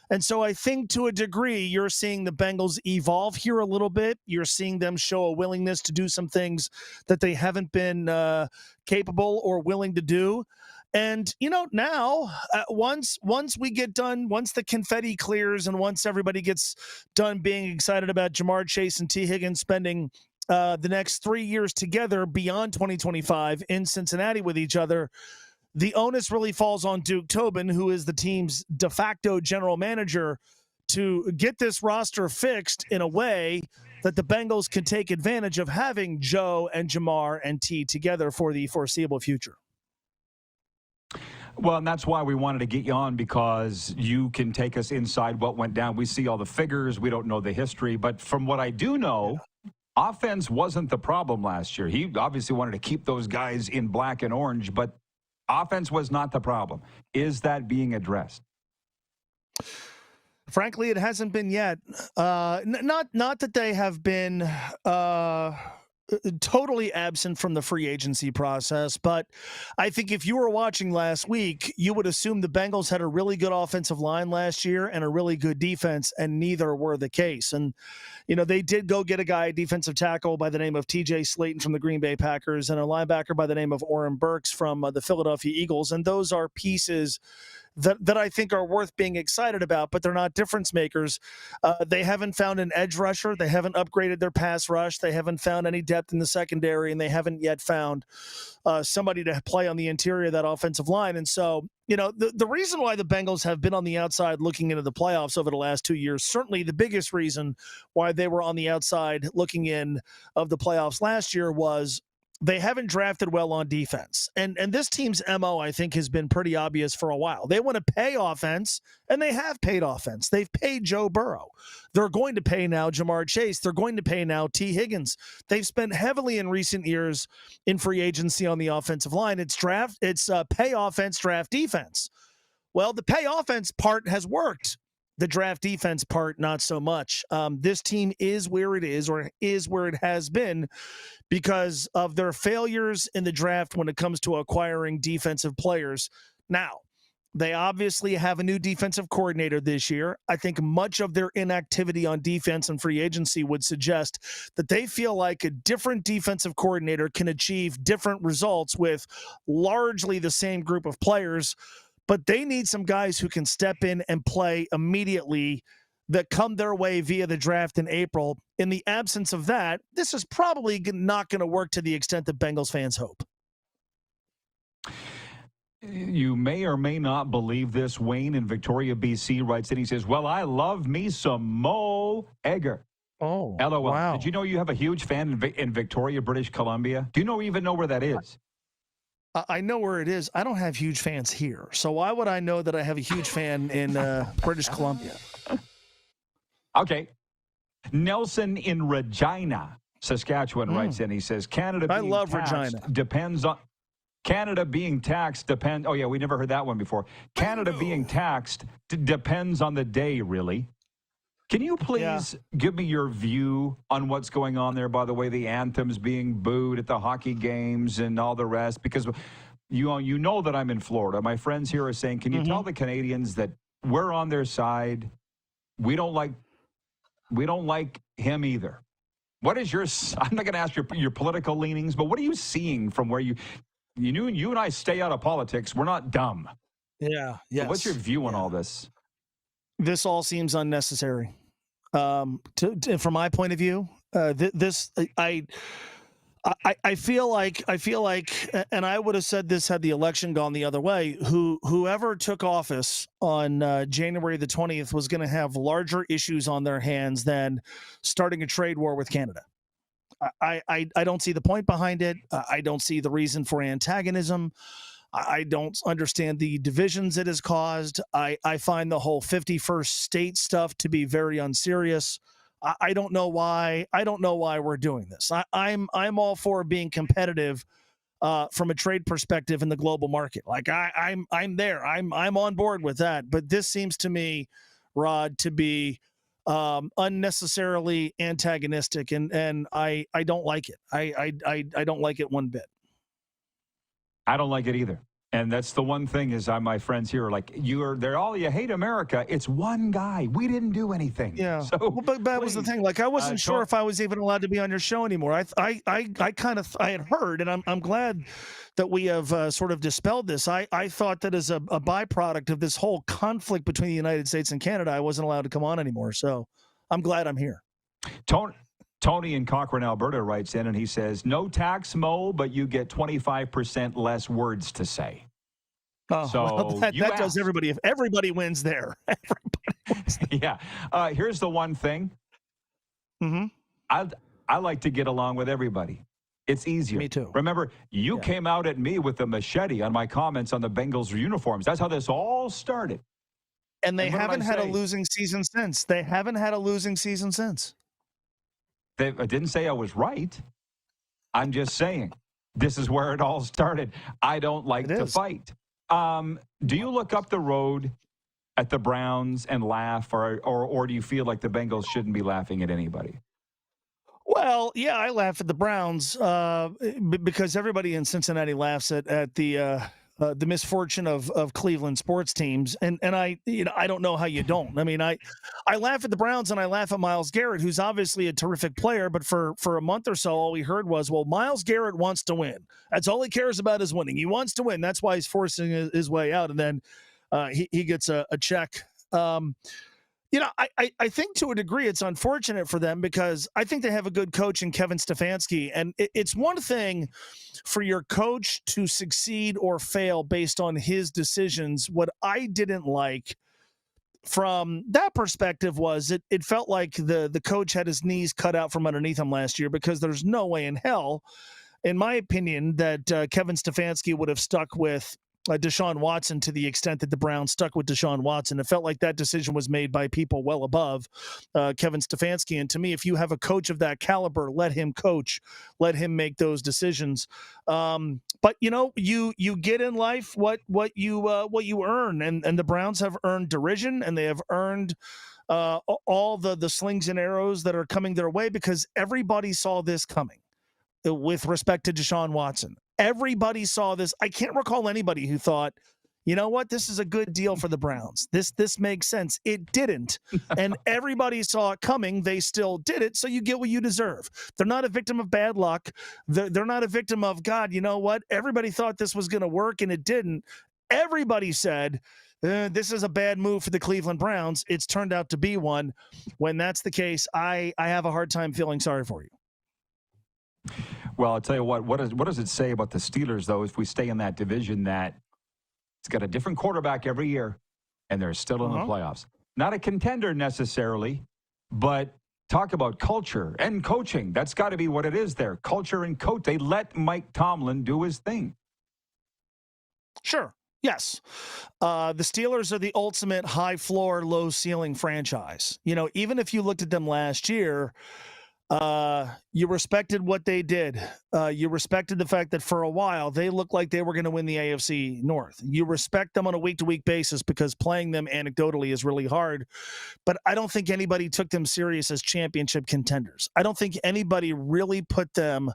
And so I think to a degree, you're seeing the Bengals evolve here a little bit. You're seeing them show a willingness to do some things that they haven't been capable or willing to do. And, now once we get done, once the confetti clears and once everybody gets done being excited about Jamar Chase and T. Higgins spending the next 3 years together beyond 2025 in Cincinnati with each other, the onus really falls on Duke Tobin, who is the team's de facto general manager, to get this roster fixed in a way that the Bengals can take advantage of having Joe and Jamar and T together for the foreseeable future. Well, and that's why we wanted to get you on, because you can take us inside what went down. We see all the figures. We don't know the history. But from what I do know, offense wasn't the problem last year. He obviously wanted to keep those guys in black and orange, but offense was not the problem. Is that being addressed? Frankly, it hasn't been yet. Not that they have been totally absent from the free agency process, but I think if you were watching last week, you would assume the Bengals had a really good offensive line last year and a really good defense, and neither were the case. And, they did go get a guy, defensive tackle by the name of TJ Slayton from the Green Bay Packers and a linebacker by the name of Oren Burks from the Philadelphia Eagles. And those are pieces that I think are worth being excited about, but they're not difference makers. They haven't found an edge rusher. They haven't upgraded their pass rush. They haven't found any depth in the secondary, and they haven't yet found somebody to play on the interior of that offensive line. And so, the reason why the Bengals have been on the outside looking into the playoffs over the last 2 years, certainly the biggest reason why they were on the outside looking in of the playoffs last year was they haven't drafted well on defense. And this team's MO, I think, has been pretty obvious for a while. They want to pay offense, and they have paid offense. They've paid Joe Burrow. They're going to pay now Jamar Chase. They're going to pay now T. Higgins. They've spent heavily in recent years in free agency on the offensive line. It's pay offense, draft defense. Well, the pay offense part has worked. The draft defense part, not so much. This team is where it is, or is where it has been, because of their failures in the draft when it comes to acquiring defensive players. Now, they obviously have a new defensive coordinator this year. I think much of their inactivity on defense and free agency would suggest that they feel like a different defensive coordinator can achieve different results with largely the same group of players. But they need some guys who can step in and play immediately that come their way via the draft in April. In the absence of that, this is probably not going to work to the extent that Bengals fans hope. You may or may not believe this. Wayne in Victoria, BC writes in. He says, well, I love me some Mo Egger. Oh, LOL. wow. Did you know you have a huge fan in Victoria, British Columbia? Do you even know where that is? I know where it is. I don't have huge fans here. So why would I know that I have a huge fan in British Columbia? Okay. Nelson in Regina, Saskatchewan writes in. He says, Canada being I love taxed Regina. Depends on Canada being taxed depends. Oh, yeah, we never heard that one before. Canada being taxed depends on the day, really. Can you please give me your view on what's going on there? By the way, the anthems being booed at the hockey games and all the rest, because you know that I'm in Florida. My friends here are saying, can you tell the Canadians that we're on their side? We don't like him either. What is your? I'm not going to ask your political leanings, but what are you seeing from where you? You and I stay out of politics. We're not dumb. Yeah. So what's your view on all this? This all seems unnecessary. From my point of view, I feel like, and I would have said this had the election gone the other way. Whoever took office on January the 20th was going to have larger issues on their hands than starting a trade war with Canada. I don't see the point behind it. I don't see the reason for antagonism. I don't understand the divisions it has caused. I find the whole 51st state stuff to be very unserious. I don't know why. I don't know why we're doing this. I'm all for being competitive from a trade perspective in the global market. Like I'm there. I'm on board with that. But this seems to me, Rod, to be unnecessarily antagonistic, and I don't like it. I don't like it one bit. I don't like it either. And that's the one thing is my friends here are like, they're all, you hate America. It's one guy. We didn't do anything. Yeah. So, well, but that was the thing. Like, I wasn't sure if I was even allowed to be on your show anymore. I had heard, and I'm glad that we have sort of dispelled this. I thought that as a byproduct of this whole conflict between the United States and Canada, I wasn't allowed to come on anymore. So I'm glad I'm here. Tony in Cochrane, Alberta writes in and he says, no tax, Mo, but you get 25% less words to say. Oh, so well, that does everybody. If everybody wins there, everybody wins there. Yeah. Here's the one thing. Mm-hmm. I like to get along with everybody. It's easier. Me too. Remember, you came out at me with a machete on my comments on the Bengals uniforms. That's how this all started. And they haven't had a losing season since. They haven't had a losing season since. I didn't say I was right. I'm just saying this is where it all started. I don't like to fight. Do you look up the road at the Browns and laugh, or do you feel like the Bengals shouldn't be laughing at anybody? Well, yeah, I laugh at the Browns because everybody in Cincinnati laughs at the misfortune of Cleveland sports teams, and I don't know how you don't. I mean, I laugh at the Browns and I laugh at Myles Garrett, who's obviously a terrific player, but for a month or so, all we heard was, well, Myles Garrett wants to win. That's all he cares about is winning. He wants to win. That's why he's forcing his way out, and then he gets a check. I think to a degree it's unfortunate for them because I think they have a good coach in Kevin Stefanski. And it's one thing for your coach to succeed or fail based on his decisions. What I didn't like from that perspective was it felt like the coach had his knees cut out from underneath him last year, because there's no way in hell, in my opinion, that Kevin Stefanski would have stuck with Deshaun Watson to the extent that the Browns stuck with Deshaun Watson. It felt like that decision was made by people well above Kevin Stefanski. And to me, if you have a coach of that caliber, let him coach, let him make those decisions. But you get in life what you earn, and the Browns have earned derision, and they have earned all the slings and arrows that are coming their way, because everybody saw this coming with respect to Deshaun Watson. Everybody saw this. I can't recall anybody who thought, you know what, this is a good deal for the Browns. This makes sense. It didn't. And everybody saw it coming. They still did it. So you get what you deserve. They're not a victim of bad luck. They're not a victim of, God, you know what? Everybody thought this was going to work and it didn't. Everybody said, this is a bad move for the Cleveland Browns. It's turned out to be one. When that's the case, I have a hard time feeling sorry for you. Well, I'll tell you what does it say about the Steelers, though, if we stay in that division, that it's got a different quarterback every year, and they're still in the playoffs. Not a contender necessarily, but talk about culture and coaching. That's got to be what it is there. Culture and coach. They let Mike Tomlin do his thing. Sure. Yes. The Steelers are the ultimate high floor, low ceiling franchise. Even if you looked at them last year, you respected what they did. You respected the fact that for a while they looked like they were going to win the AFC North. You respect them on a week-to-week basis because playing them anecdotally is really hard. But I don't think anybody took them serious as championship contenders. I don't think anybody really put them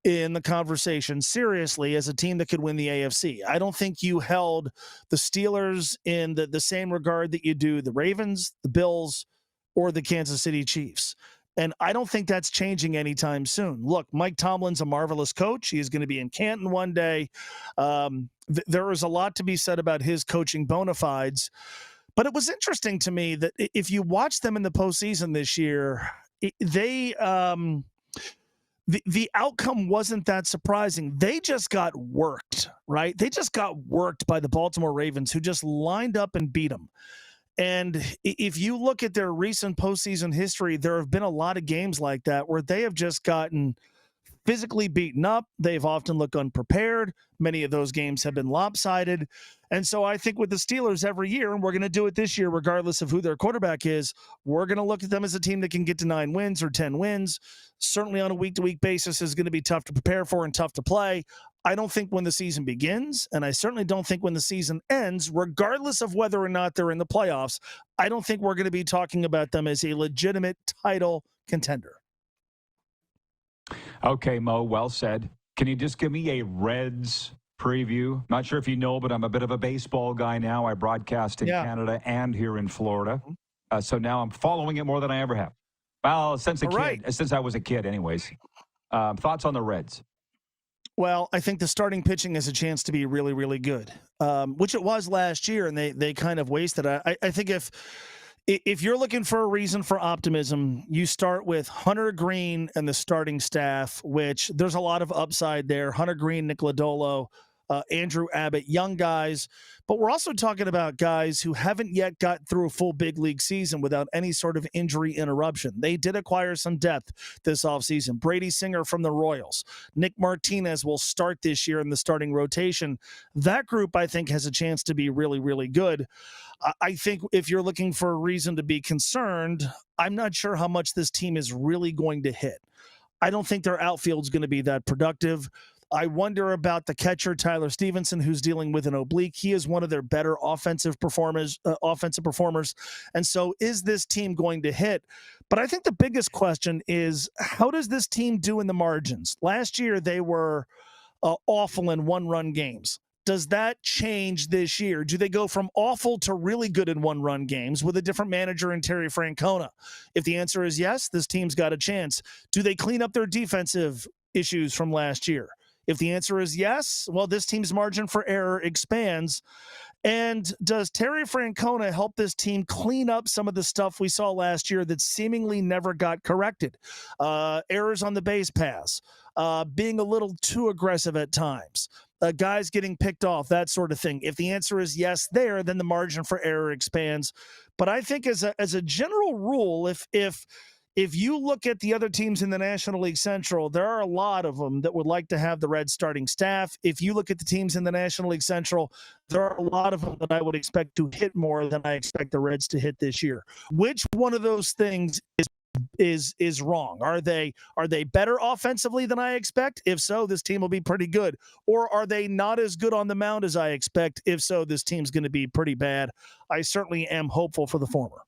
in the conversation seriously as a team that could win the AFC. I don't think you held the Steelers in the same regard that you do the Ravens, the Bills, or the Kansas City Chiefs. And I don't think that's changing anytime soon. Look, Mike Tomlin's a marvelous coach. He is going to be in Canton one day. There is a lot to be said about his coaching bona fides. But it was interesting to me that if you watch them in the postseason this year, the outcome wasn't that surprising. They just got worked, right? They just got worked by the Baltimore Ravens, who just lined up and beat them. And if you look at their recent postseason history, there have been a lot of games like that where they have just gotten physically beaten up. They've often looked unprepared. Many of those games have been lopsided. And so I think with the Steelers every year, and we're going to do it this year regardless of who their quarterback is, we're going to look at them as a team that can get to 9 wins or 10 wins. Certainly on a week-to-week basis is going to be tough to prepare for and tough to play. I don't think when the season begins, and I certainly don't think when the season ends, regardless of whether or not they're in the playoffs, I don't think we're going to be talking about them as a legitimate title contender. Okay, Mo, well said. Can you just give me a Reds preview? Not sure if you know, but I'm a bit of a baseball guy now. I broadcast in Canada and here in Florida. So now I'm following it more than I ever have. Well, since I was a kid anyways. Thoughts on the Reds? Well, I think the starting pitching has a chance to be really, really good, which it was last year, and they kind of wasted it. I think if you're looking for a reason for optimism, you start with Hunter Green and the starting staff, which there's a lot of upside there. Hunter Green, Nick Lodolo, Andrew Abbott, young guys. But we're also talking about guys who haven't yet got through a full big league season without any sort of injury interruption. They did acquire some depth this offseason. Brady Singer from the Royals. Nick Martinez will start this year in the starting rotation. That group, I think, has a chance to be really, really good. I think if you're looking for a reason to be concerned, I'm not sure how much this team is really going to hit. I don't think their outfield's going to be that productive. I wonder about the catcher, Tyler Stevenson, who's dealing with an oblique. He is one of their better offensive performers. And so is this team going to hit? But I think the biggest question is, how does this team do in the margins? Last year, they were awful in one-run games. Does that change this year? Do they go from awful to really good in one-run games with a different manager in Terry Francona? If the answer is yes, this team's got a chance. Do they clean up their defensive issues from last year? If the answer is yes, well, this team's margin for error expands. And does Terry Francona help this team clean up some of the stuff we saw last year that seemingly never got corrected? Errors on the base pass, being a little too aggressive at times, guys getting picked off, that sort of thing. If the answer is yes there, then the margin for error expands. But I think as a general rule, if you look at the other teams in the National League Central, there are a lot of them that would like to have the Reds starting staff. If you look at the teams in the National League Central, there are a lot of them that I would expect to hit more than I expect the Reds to hit this year. Which one of those things is wrong? Are they better offensively than I expect? If so, this team will be pretty good. Or are they not as good on the mound as I expect? If so, this team's going to be pretty bad. I certainly am hopeful for the former.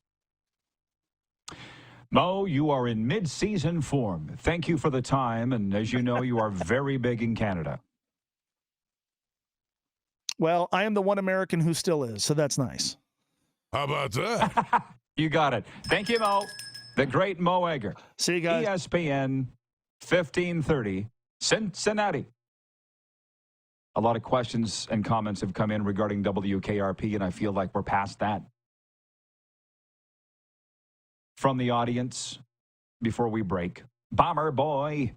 Mo, you are in mid-season form. Thank you for the time, and as you know, you are very big in Canada. Well, I am the one American who still is, so that's nice. How about that? You got it. Thank you, Mo. The great Mo Egger. See you guys. ESPN 1530, Cincinnati. A lot of questions and comments have come in regarding WKRP, and I feel like we're past that. From the audience, before we break, Bomber Boy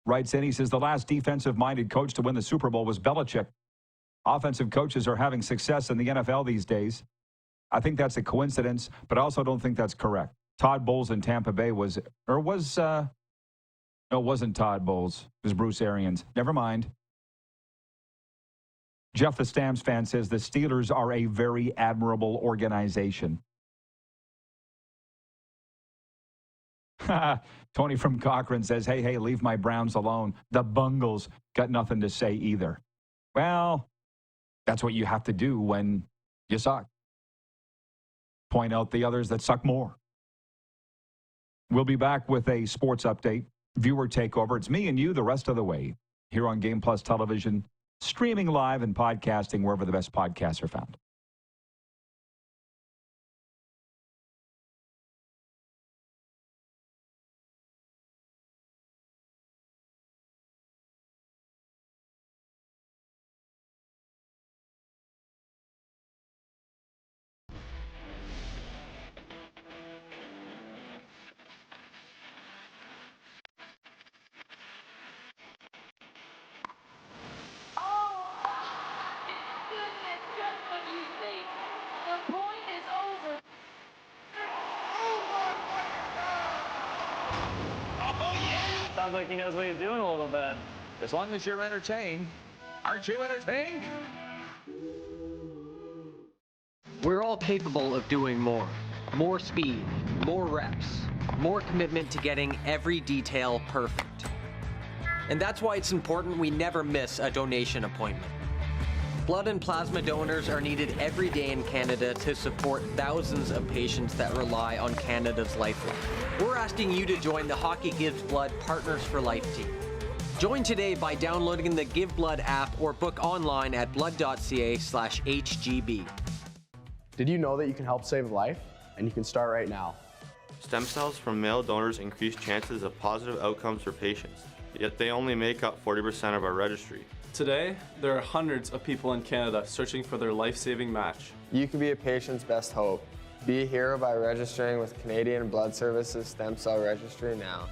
writes in, he says, the last defensive-minded coach to win the Super Bowl was Belichick. Offensive coaches are having success in the NFL these days. I think that's a coincidence, but I also don't think that's correct. Todd Bowles in Tampa Bay no, it wasn't Todd Bowles. It was Bruce Arians. Never mind. Jeff the Stamps fan says the Steelers are a very admirable organization. Tony from Cochrane says, hey, leave my Browns alone. The Bungles got nothing to say either. Well, that's what you have to do when you suck. Point out the others that suck more. We'll be back with a sports update, viewer takeover. It's me and you the rest of the way here on Game Plus Television, streaming live and podcasting wherever the best podcasts are found. Sounds like he knows what he's doing a little bit. As long as you're entertained. Aren't you entertained? We're all capable of doing more. More speed, more reps, more commitment to getting every detail perfect. And that's why it's important we never miss a donation appointment. Blood and plasma donors are needed every day in Canada to support thousands of patients that rely on Canada's lifeline. We're asking you to join the Hockey Gives Blood Partners for Life team. Join today by downloading the Give Blood app or book online at blood.ca/HGB. Did you know that you can help save a life? And you can start right now. Stem cells from male donors increase chances of positive outcomes for patients, yet they only make up 40% of our registry. Today, there are hundreds of people in Canada searching for their life-saving match. You can be a patient's best hope. Be a hero by registering with Canadian Blood Services Stem Cell Registry now.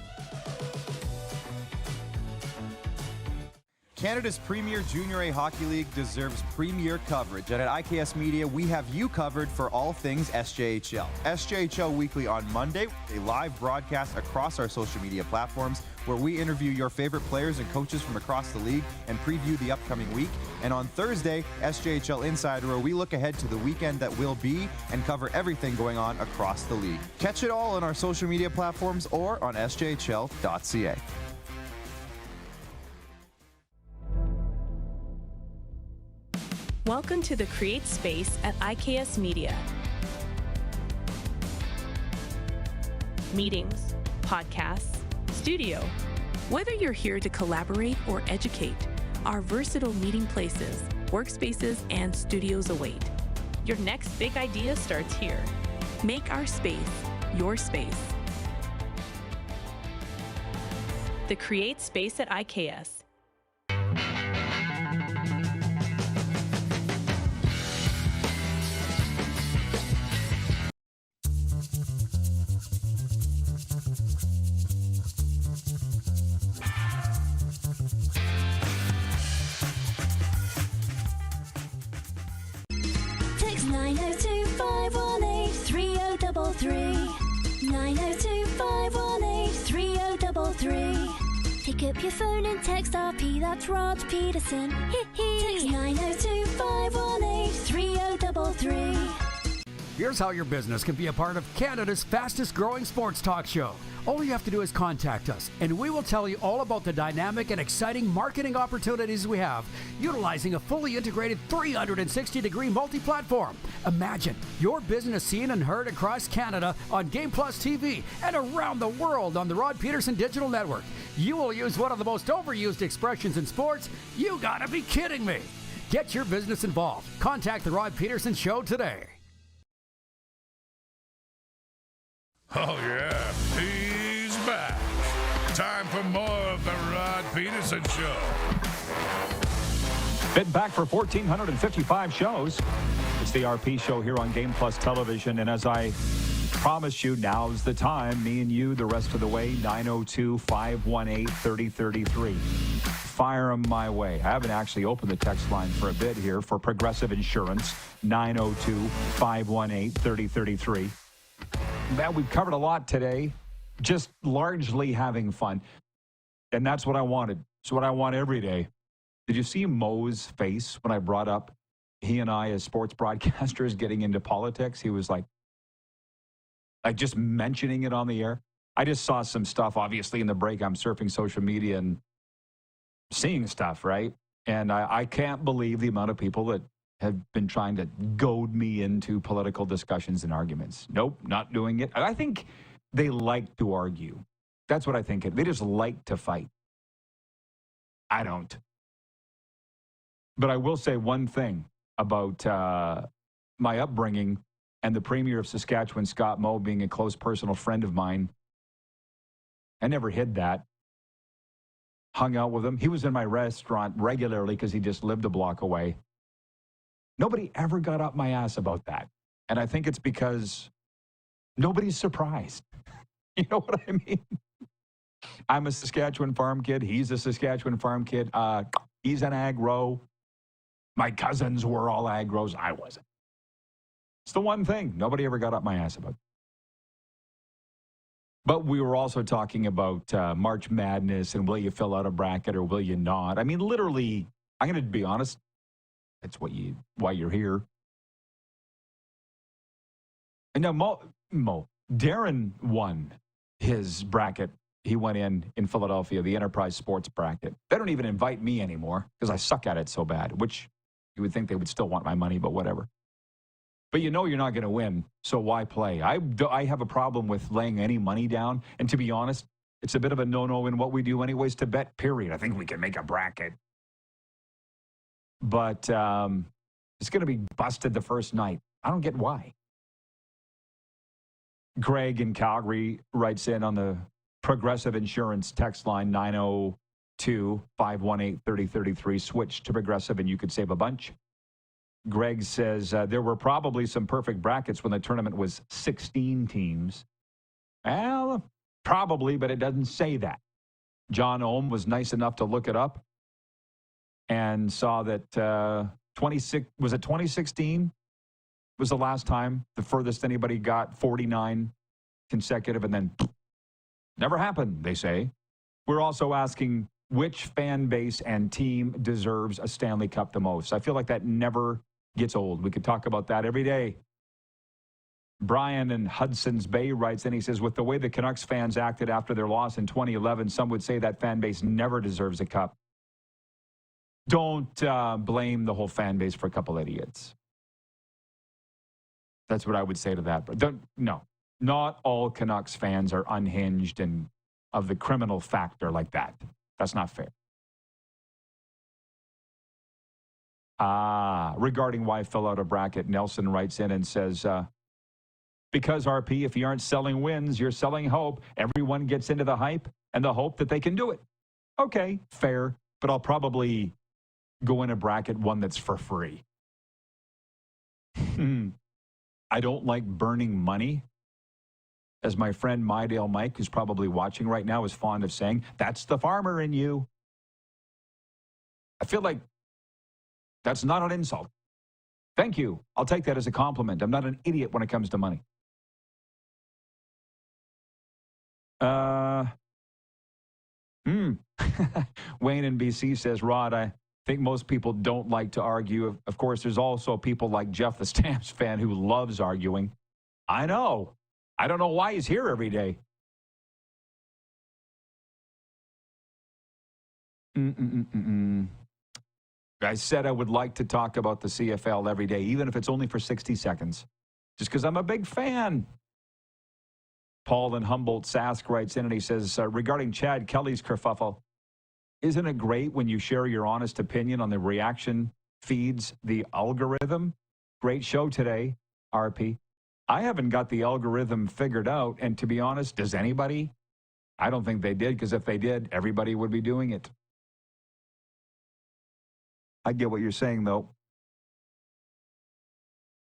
Canada's premier Junior A Hockey League deserves premier coverage, and at IKS Media, we have you covered for all things SJHL. SJHL Weekly on Monday, a live broadcast across our social media platforms where we interview your favorite players and coaches from across the league and preview the upcoming week. And on Thursday, SJHL Insider, where we look ahead to the weekend that will be and cover everything going on across the league. Catch it all on our social media platforms or on sjhl.ca. Welcome to the Create Space at IKS Media. Meetings, podcasts, studio. Whether you're here to collaborate or educate, our versatile meeting places, workspaces, and studios await. Your next big idea starts here. Make our space your space. The Create Space at IKS. Text 902-518-3033. 902-518-3033. Pick up your phone and text RP, that's Rod Pedersen. Text 902-518-3033. Here's how your business can be a part of Canada's fastest growing sports talk show. All you have to do is contact us, and we will tell you all about the dynamic and exciting marketing opportunities we have, utilizing a fully integrated 360-degree multi-platform. Imagine your business seen and heard across Canada on Game Plus TV and around the world on the Rod Pedersen Digital Network. You will use one of the most overused expressions in sports. You gotta be kidding me. Get your business involved. Contact the Rod Pedersen Show today. Oh, yeah, he's back. Time for more of the Rod Pedersen Show. Been back for 1,455 shows. It's the RP Show here on Game Plus Television. And as I promised you, now's the time. Me and you the rest of the way, 902-518-3033. Fire them my way. I haven't actually opened the text line for a bit here for Progressive Insurance, 902-518-3033. Man, we've covered a lot today, just largely having fun. And that's what I wanted. It's what I want every day. Did you see Mo's face when I brought up he and I as sports broadcasters getting into politics? He was like just mentioning it on the air. I just saw some stuff, obviously, in the break. I'm surfing social media and seeing stuff, right? And I can't believe the amount of people that have been trying to goad me into political discussions and arguments. Nope, not doing it. I think they like to argue. That's what I think. They just like to fight. I don't. But I will say one thing about my upbringing and the Premier of Saskatchewan, Scott Moe, being a close personal friend of mine. I never hid that. Hung out with him. He was in my restaurant regularly because he just lived a block away. Nobody ever got up my ass about that. And I think it's because nobody's surprised. You know what I mean? I'm a Saskatchewan farm kid. He's a Saskatchewan farm kid. He's an agro. My cousins were all agros. I wasn't. It's the one thing nobody ever got up my ass about. But we were also talking about March Madness and will you fill out a bracket or will you not? I mean, literally, I'm going to be honest. That's why you're here. And now Darren won his bracket. He went in Philadelphia, the Enterprise Sports bracket. They don't even invite me anymore because I suck at it so bad, which you would think they would still want my money, but whatever. But you know you're not going to win, so why play? I have a problem with laying any money down, and to be honest, it's a bit of a no-no in what we do anyways to bet, period. I think we can make a bracket. But it's going to be busted the first night. I don't get why. Greg in Calgary writes in on the Progressive Insurance text line 902-518-3033. Switch to Progressive and you could save a bunch. Greg says there were probably some perfect brackets when the tournament was 16 teams. Well, probably, but it doesn't say that. John Ohm was nice enough to look it up and saw that 2016 was the last time, the furthest anybody got 49 consecutive, and then never happened, they say. We're also asking which fan base and team deserves a Stanley Cup the most. I feel like that never gets old. We could talk about that every day. Brian in Hudson's Bay writes in, he says, with the way the Canucks fans acted after their loss in 2011, some would say that fan base never deserves a cup. Don't blame the whole fan base for a couple idiots. That's what I would say to that. But no, not all Canucks fans are unhinged and of the criminal factor like that. That's not fair. Regarding why fill out a bracket, Nelson writes in and says, because, RP, if you aren't selling wins, you're selling hope. Everyone gets into the hype and the hope that they can do it. Okay, fair, but I'll probably go in a bracket one that's for free. I don't like burning money. As my friend Mydale Mike, who's probably watching right now, is fond of saying, that's the farmer in you. I feel like that's not an insult. Thank you. I'll take that as a compliment. I'm not an idiot when it comes to money. Wayne in BC says, Rod, I think most people don't like to argue. Of course, there's also people like Jeff, the Stamps fan, who loves arguing. I know. I don't know why he's here every day. I said I would like to talk about the CFL every day, even if it's only for 60 seconds, just because I'm a big fan. Paul in Humboldt Sask writes in and he says, regarding Chad Kelly's kerfuffle, isn't it great when you share your honest opinion on the reaction feeds the algorithm? Great show today, RP. I haven't got the algorithm figured out, and to be honest, does anybody? I don't think they did, because if they did, everybody would be doing it. I get what you're saying, though.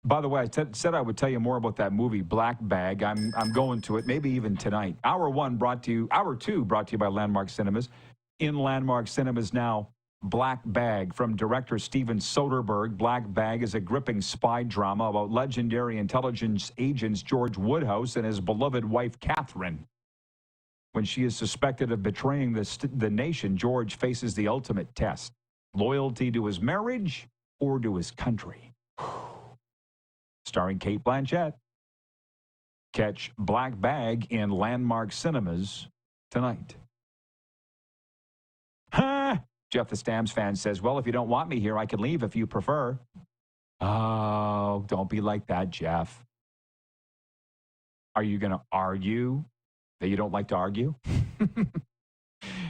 By the way, I said I would tell you more about that movie, Black Bag. I'm going to it, maybe even tonight. Hour 2 brought to you by Landmark Cinemas. In Landmark Cinemas now, Black Bag from director Steven Soderbergh. Black Bag is a gripping spy drama about legendary intelligence agents George Woodhouse and his beloved wife, Catherine. When she is suspected of betraying the nation, George faces the ultimate test. Loyalty to his marriage or to his country. Starring Cate Blanchett. Catch Black Bag in Landmark Cinemas tonight. Jeff the Stamps fan says, well, if you don't want me here, I can leave if you prefer. Oh, don't be like that, Jeff. Are you going to argue that you don't like to argue?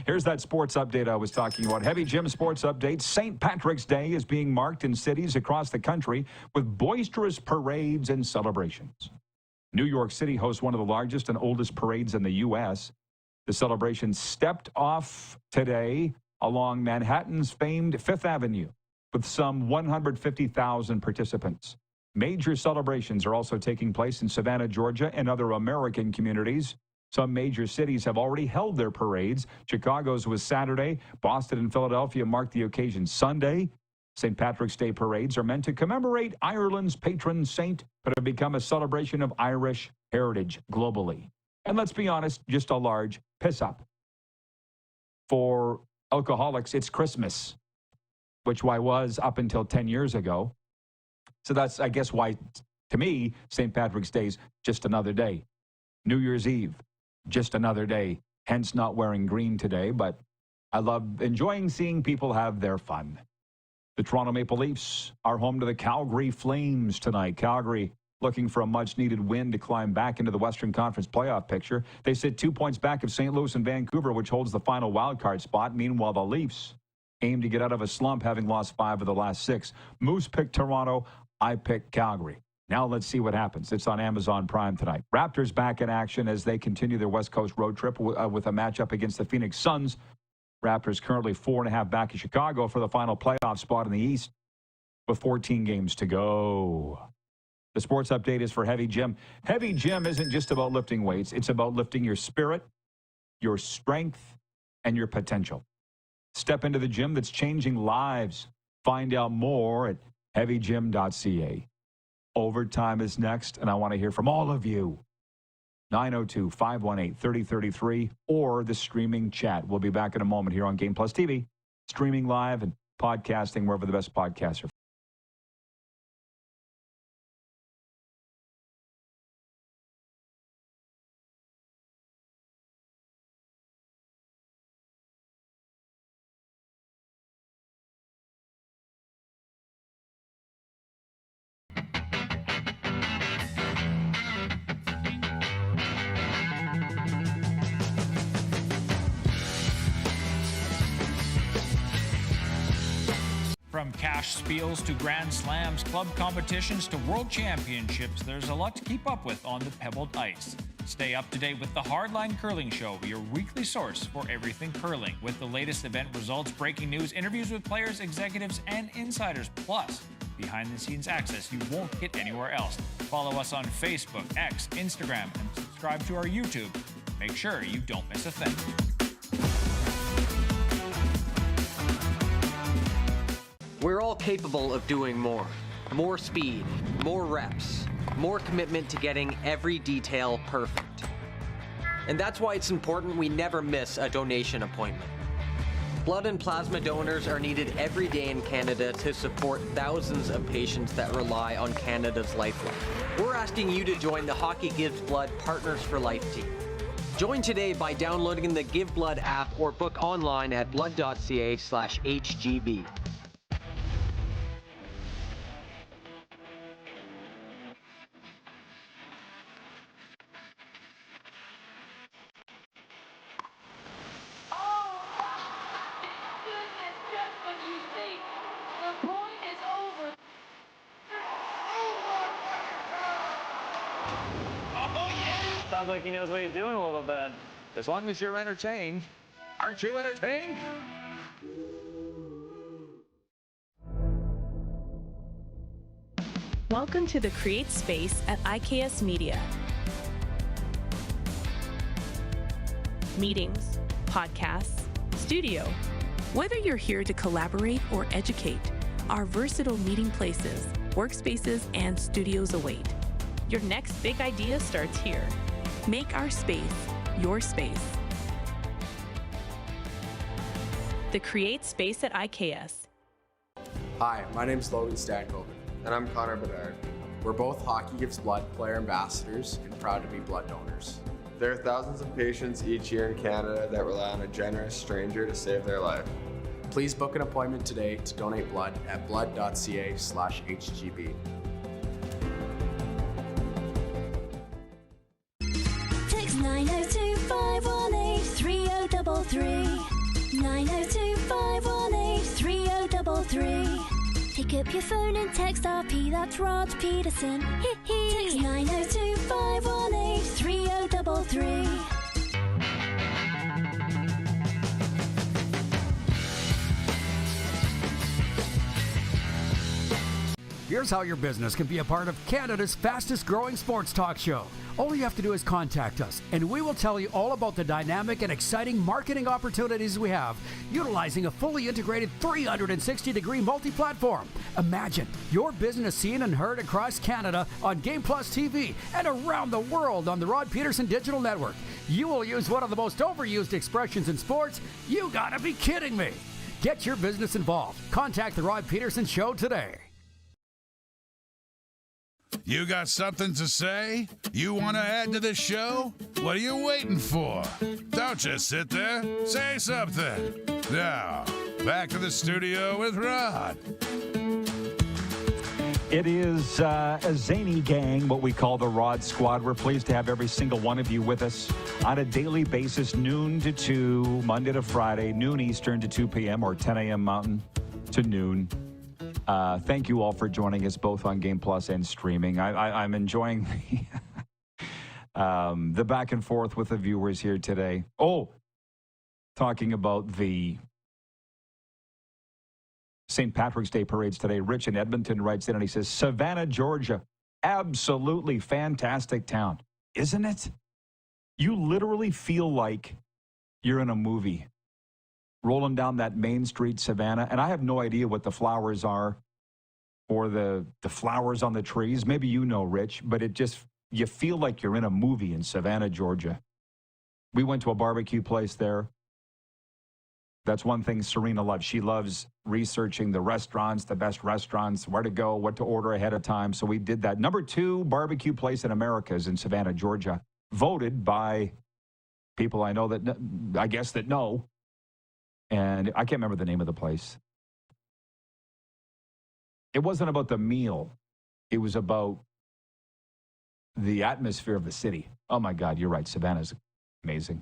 Here's that sports update I was talking about. Heavy Gym sports update. St. Patrick's Day is being marked in cities across the country with boisterous parades and celebrations. New York City hosts one of the largest and oldest parades in the U.S. The celebration stepped off today along Manhattan's famed Fifth Avenue with some 150,000 participants. Major celebrations are also taking place in Savannah, Georgia, and other American communities. Some major cities have already held their parades. Chicago's was Saturday. Boston and Philadelphia marked the occasion Sunday. St. Patrick's Day parades are meant to commemorate Ireland's patron saint, but have become a celebration of Irish heritage globally. And let's be honest, just a large piss up. For alcoholics, it's Christmas, which was up until 10 years ago. So that's, I guess, why, to me, St. Patrick's Day is just another day. New Year's Eve, just another day. Hence not wearing green today, but I love enjoying seeing people have their fun. The Toronto Maple Leafs are home to the Calgary Flames tonight. Calgary looking for a much-needed win to climb back into the Western Conference playoff picture. They sit 2 points back of St. Louis and Vancouver, which holds the final wildcard spot. Meanwhile, the Leafs aim to get out of a slump, having lost 5 of the last 6. Moose picked Toronto. I picked Calgary. Now let's see what happens. It's on Amazon Prime tonight. Raptors back in action as they continue their West Coast road trip with a matchup against the Phoenix Suns. Raptors currently 4.5 back in Chicago for the final playoff spot in the East with 14 games to go. The sports update is for Heavy Gym. Heavy Gym isn't just about lifting weights. It's about lifting your spirit, your strength, and your potential. Step into the gym that's changing lives. Find out more at heavygym.ca. Overtime is next, and I want to hear from all of you. 902-518-3033 or the streaming chat. We'll be back in a moment here on Game Plus TV, streaming live and podcasting wherever the best podcasts are. From cash spiels to grand slams, club competitions to world championships, there's a lot to keep up with on the pebbled ice. Stay up to date with the Hardline Curling Show, your weekly source for everything curling, with the latest event results, breaking news, interviews with players, executives, and insiders, plus behind-the-scenes access you won't get anywhere else. Follow us on Facebook, X, Instagram, and subscribe to our YouTube. Make sure you don't miss a thing. We're all capable of doing more. More speed, more reps, more commitment to getting every detail perfect. And that's why it's important we never miss a donation appointment. Blood and plasma donors are needed every day in Canada to support thousands of patients that rely on Canada's lifeline. We're asking you to join the Hockey Gives Blood Partners for Life team. Join today by downloading the Give Blood app or book online at blood.ca/HGB. Sounds like he knows what he's doing a little bit. As long as you're entertained. Aren't you entertained? Welcome to the Create Space at IKS Media. Meetings, podcasts, studio. Whether you're here to collaborate or educate, our versatile meeting places, workspaces, and studios await. Your next big idea starts here. Make our space your space. The Create Space at IKS. Hi, my name's Logan Stankoven. And I'm Connor Bedard. We're both Hockey Gives Blood player ambassadors and proud to be blood donors. There are thousands of patients each year in Canada that rely on a generous stranger to save their life. Please book an appointment today to donate blood at blood.ca/HGB. Text 902-518-3033. 902-518-3033. Pick up your phone and text RP, that's Rod Pedersen. Text 902-518-3033. Here's how your business can be a part of Canada's fastest growing sports talk show. All you have to do is contact us, and we will tell you all about the dynamic and exciting marketing opportunities we have, utilizing a fully integrated 360-degree multi-platform. Imagine your business seen and heard across Canada on Game Plus TV and around the world on the Rod Pedersen Digital Network. You will use one of the most overused expressions in sports. You gotta be kidding me. Get your business involved. Contact the Rod Pedersen Show today. You got something to say? You want to add to the show? What are you waiting for? Don't just sit there. Say something. Now, back to the studio with Rod. It is a zany gang, what we call the Rod Squad. We're pleased to have every single one of you with us on a daily basis, noon to 2, Monday to Friday, noon Eastern to 2 p.m. or 10 a.m. Mountain to noon. Thank you all for joining us both on Game Plus and streaming. I'm enjoying the back and forth with the viewers here today. Oh, talking about the St. Patrick's Day parades today. Rich in Edmonton writes in and he says, Savannah, Georgia, absolutely fantastic town, isn't it? You literally feel like you're in a movie. Rolling down that main street, Savannah, and I have no idea what the flowers are or the flowers on the trees. Maybe you know, Rich, but you feel like you're in a movie in Savannah, Georgia. We went to a barbecue place there. That's one thing Serena loves. She loves researching the restaurants, the best restaurants, where to go, what to order ahead of time. So we did that. Number 2 barbecue place in America is in Savannah, Georgia, voted by people I know that, I guess, that know. And I can't remember the name of the place. It wasn't about the meal. It was about the atmosphere of the city. Oh, my God, you're right. Savannah's amazing.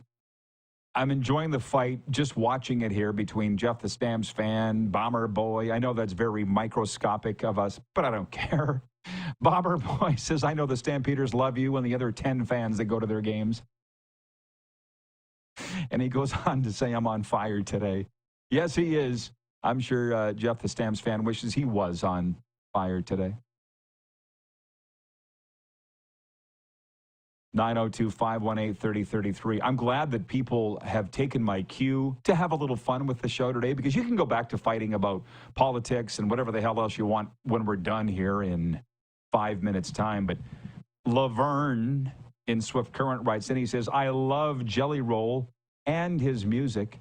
I'm enjoying the fight, just watching it here between Jeff the Stamps fan, Bomber Boy. I know that's very microscopic of us, but I don't care. Bomber Boy says, I know the Stampeders love you and the other 10 fans that go to their games. And he goes on to say, I'm on fire today. Yes, he is. I'm sure Jeff the Stamps fan wishes he was on fire today. 902-518-3033. I'm glad that people have taken my cue to have a little fun with the show today, because you can go back to fighting about politics and whatever the hell else you want when we're done here in 5 minutes' time. But Laverne in Swift Current writes in, he says, I love Jelly Roll and his music.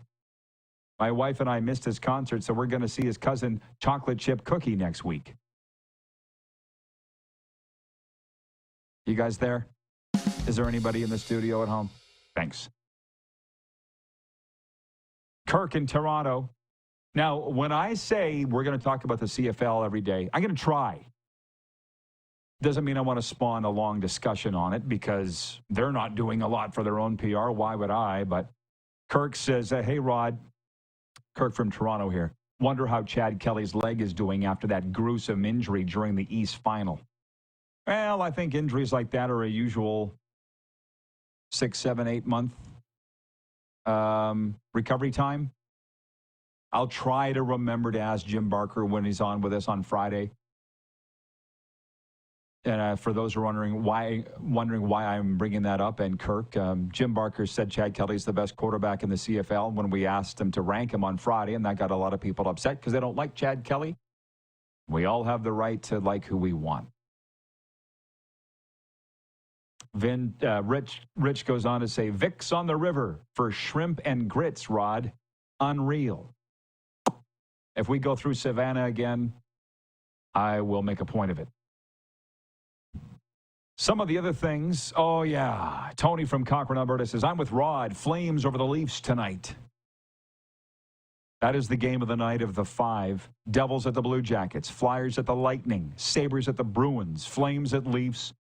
My wife and I missed his concert, so we're going to see his cousin Chocolate Chip Cookie next week. You guys there? Is there anybody in the studio at home? Thanks. Kirk in Toronto. Now, when I say we're going to talk about the CFL every day, I'm going to try. Doesn't mean I want to spawn a long discussion on it, because they're not doing a lot for their own PR. Why would I? But Kirk says, hey, Rod. Kirk from Toronto here. Wonder how Chad Kelly's leg is doing after that gruesome injury during the East Final. Well, I think injuries like that are a usual 6, 7, 8 month recovery time. I'll try to remember to ask Jim Barker when he's on with us on Friday. And for those who are wondering why I'm bringing that up, and Kirk, Jim Barker said Chad Kelly's the best quarterback in the CFL when we asked him to rank him on Friday, and that got a lot of people upset because they don't like Chad Kelly. We all have the right to like who we want. Rich goes on to say, Vic's on the river for shrimp and grits, Rod. Unreal. If we go through Savannah again, I will make a point of it. Some of the other things, oh yeah, Tony from Cochrane, Alberta says, I'm with Rod. Flames over the Leafs tonight. That is the game of the night of the 5. Devils at the Blue Jackets, Flyers at the Lightning, Sabres at the Bruins, Flames at Leafs,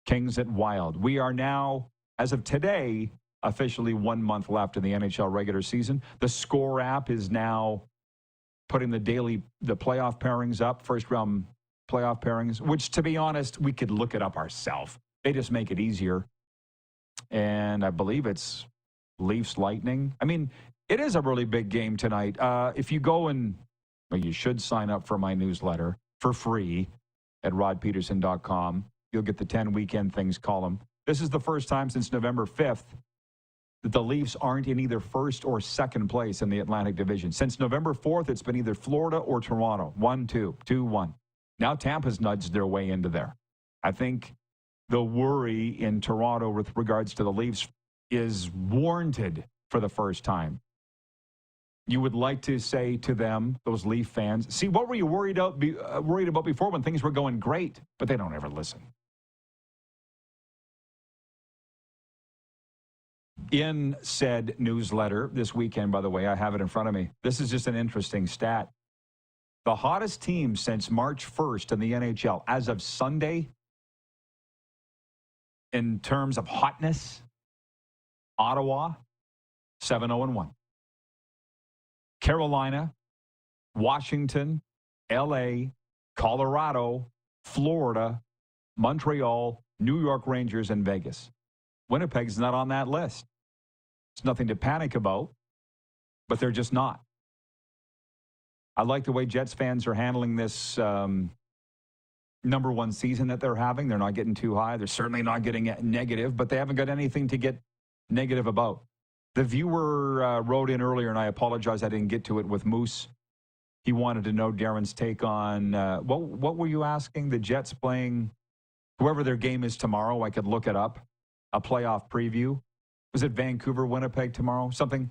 Kings at Wild. We are now, as of today, officially 1 month left in the NHL regular season. The Score app is now putting the playoff pairings up, first round playoff pairings, which, to be honest, we could look it up ourselves. They just make it easier. And I believe it's Leafs Lightning. I mean, it is a really big game tonight. If you go and, well, you should sign up for my newsletter for free. at rodpeterson.com. You'll get the 10 weekend things column. This is the first time since November 5th that the Leafs aren't in either first or second place in the Atlantic Division. Since November 4th, it's been either Florida or Toronto. 1-2, 2-1. Now Tampa's nudged their way into there. I think the worry in Toronto with regards to the Leafs is warranted for the first time. You would like to say to them, those Leaf fans, see, what were you worried about before when things were going great? But they don't ever listen. In said newsletter this weekend, by the way, I have it in front of me. This is just an interesting stat. The hottest team since March 1st in the NHL, as of Sunday, in terms of hotness, Ottawa, 7-0-1. Carolina, Washington, LA, Colorado, Florida, Montreal, New York Rangers, and Vegas. Winnipeg's not on that list. It's nothing to panic about, but they're just not. I like the way Jets fans are handling this number one season that they're having. They're not getting too high. They're certainly not getting negative, but they haven't got anything to get negative about. The viewer wrote in earlier, and I apologize I didn't get to it with Moose. He wanted to know Darren's take on, what were you asking? The Jets playing whoever their game is tomorrow. I could look it up. A playoff preview. Was it Vancouver, Winnipeg tomorrow? Something?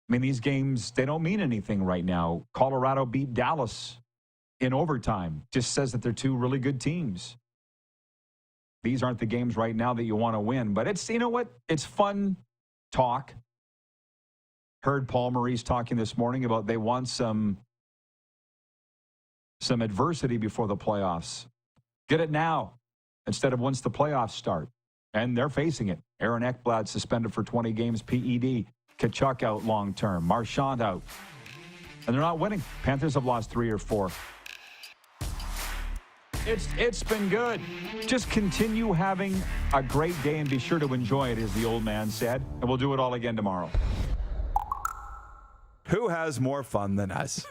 I mean, these games, they don't mean anything right now. Colorado beat Dallas in overtime. Just says that they're two really good teams. These aren't the games right now that you want to win. But it's, you know what? It's fun talk. Heard Paul Maurice talking this morning about they want some adversity before the playoffs. Get it now instead of once the playoffs start. And they're facing it. Aaron Ekblad suspended for 20 games, PED. Kachuk out long-term. Marchand out. And they're not winning. Panthers have lost 3 or 4. It's been good. Just continue having a great day and be sure to enjoy it, as the old man said. And we'll do it all again tomorrow. Who has more fun than us?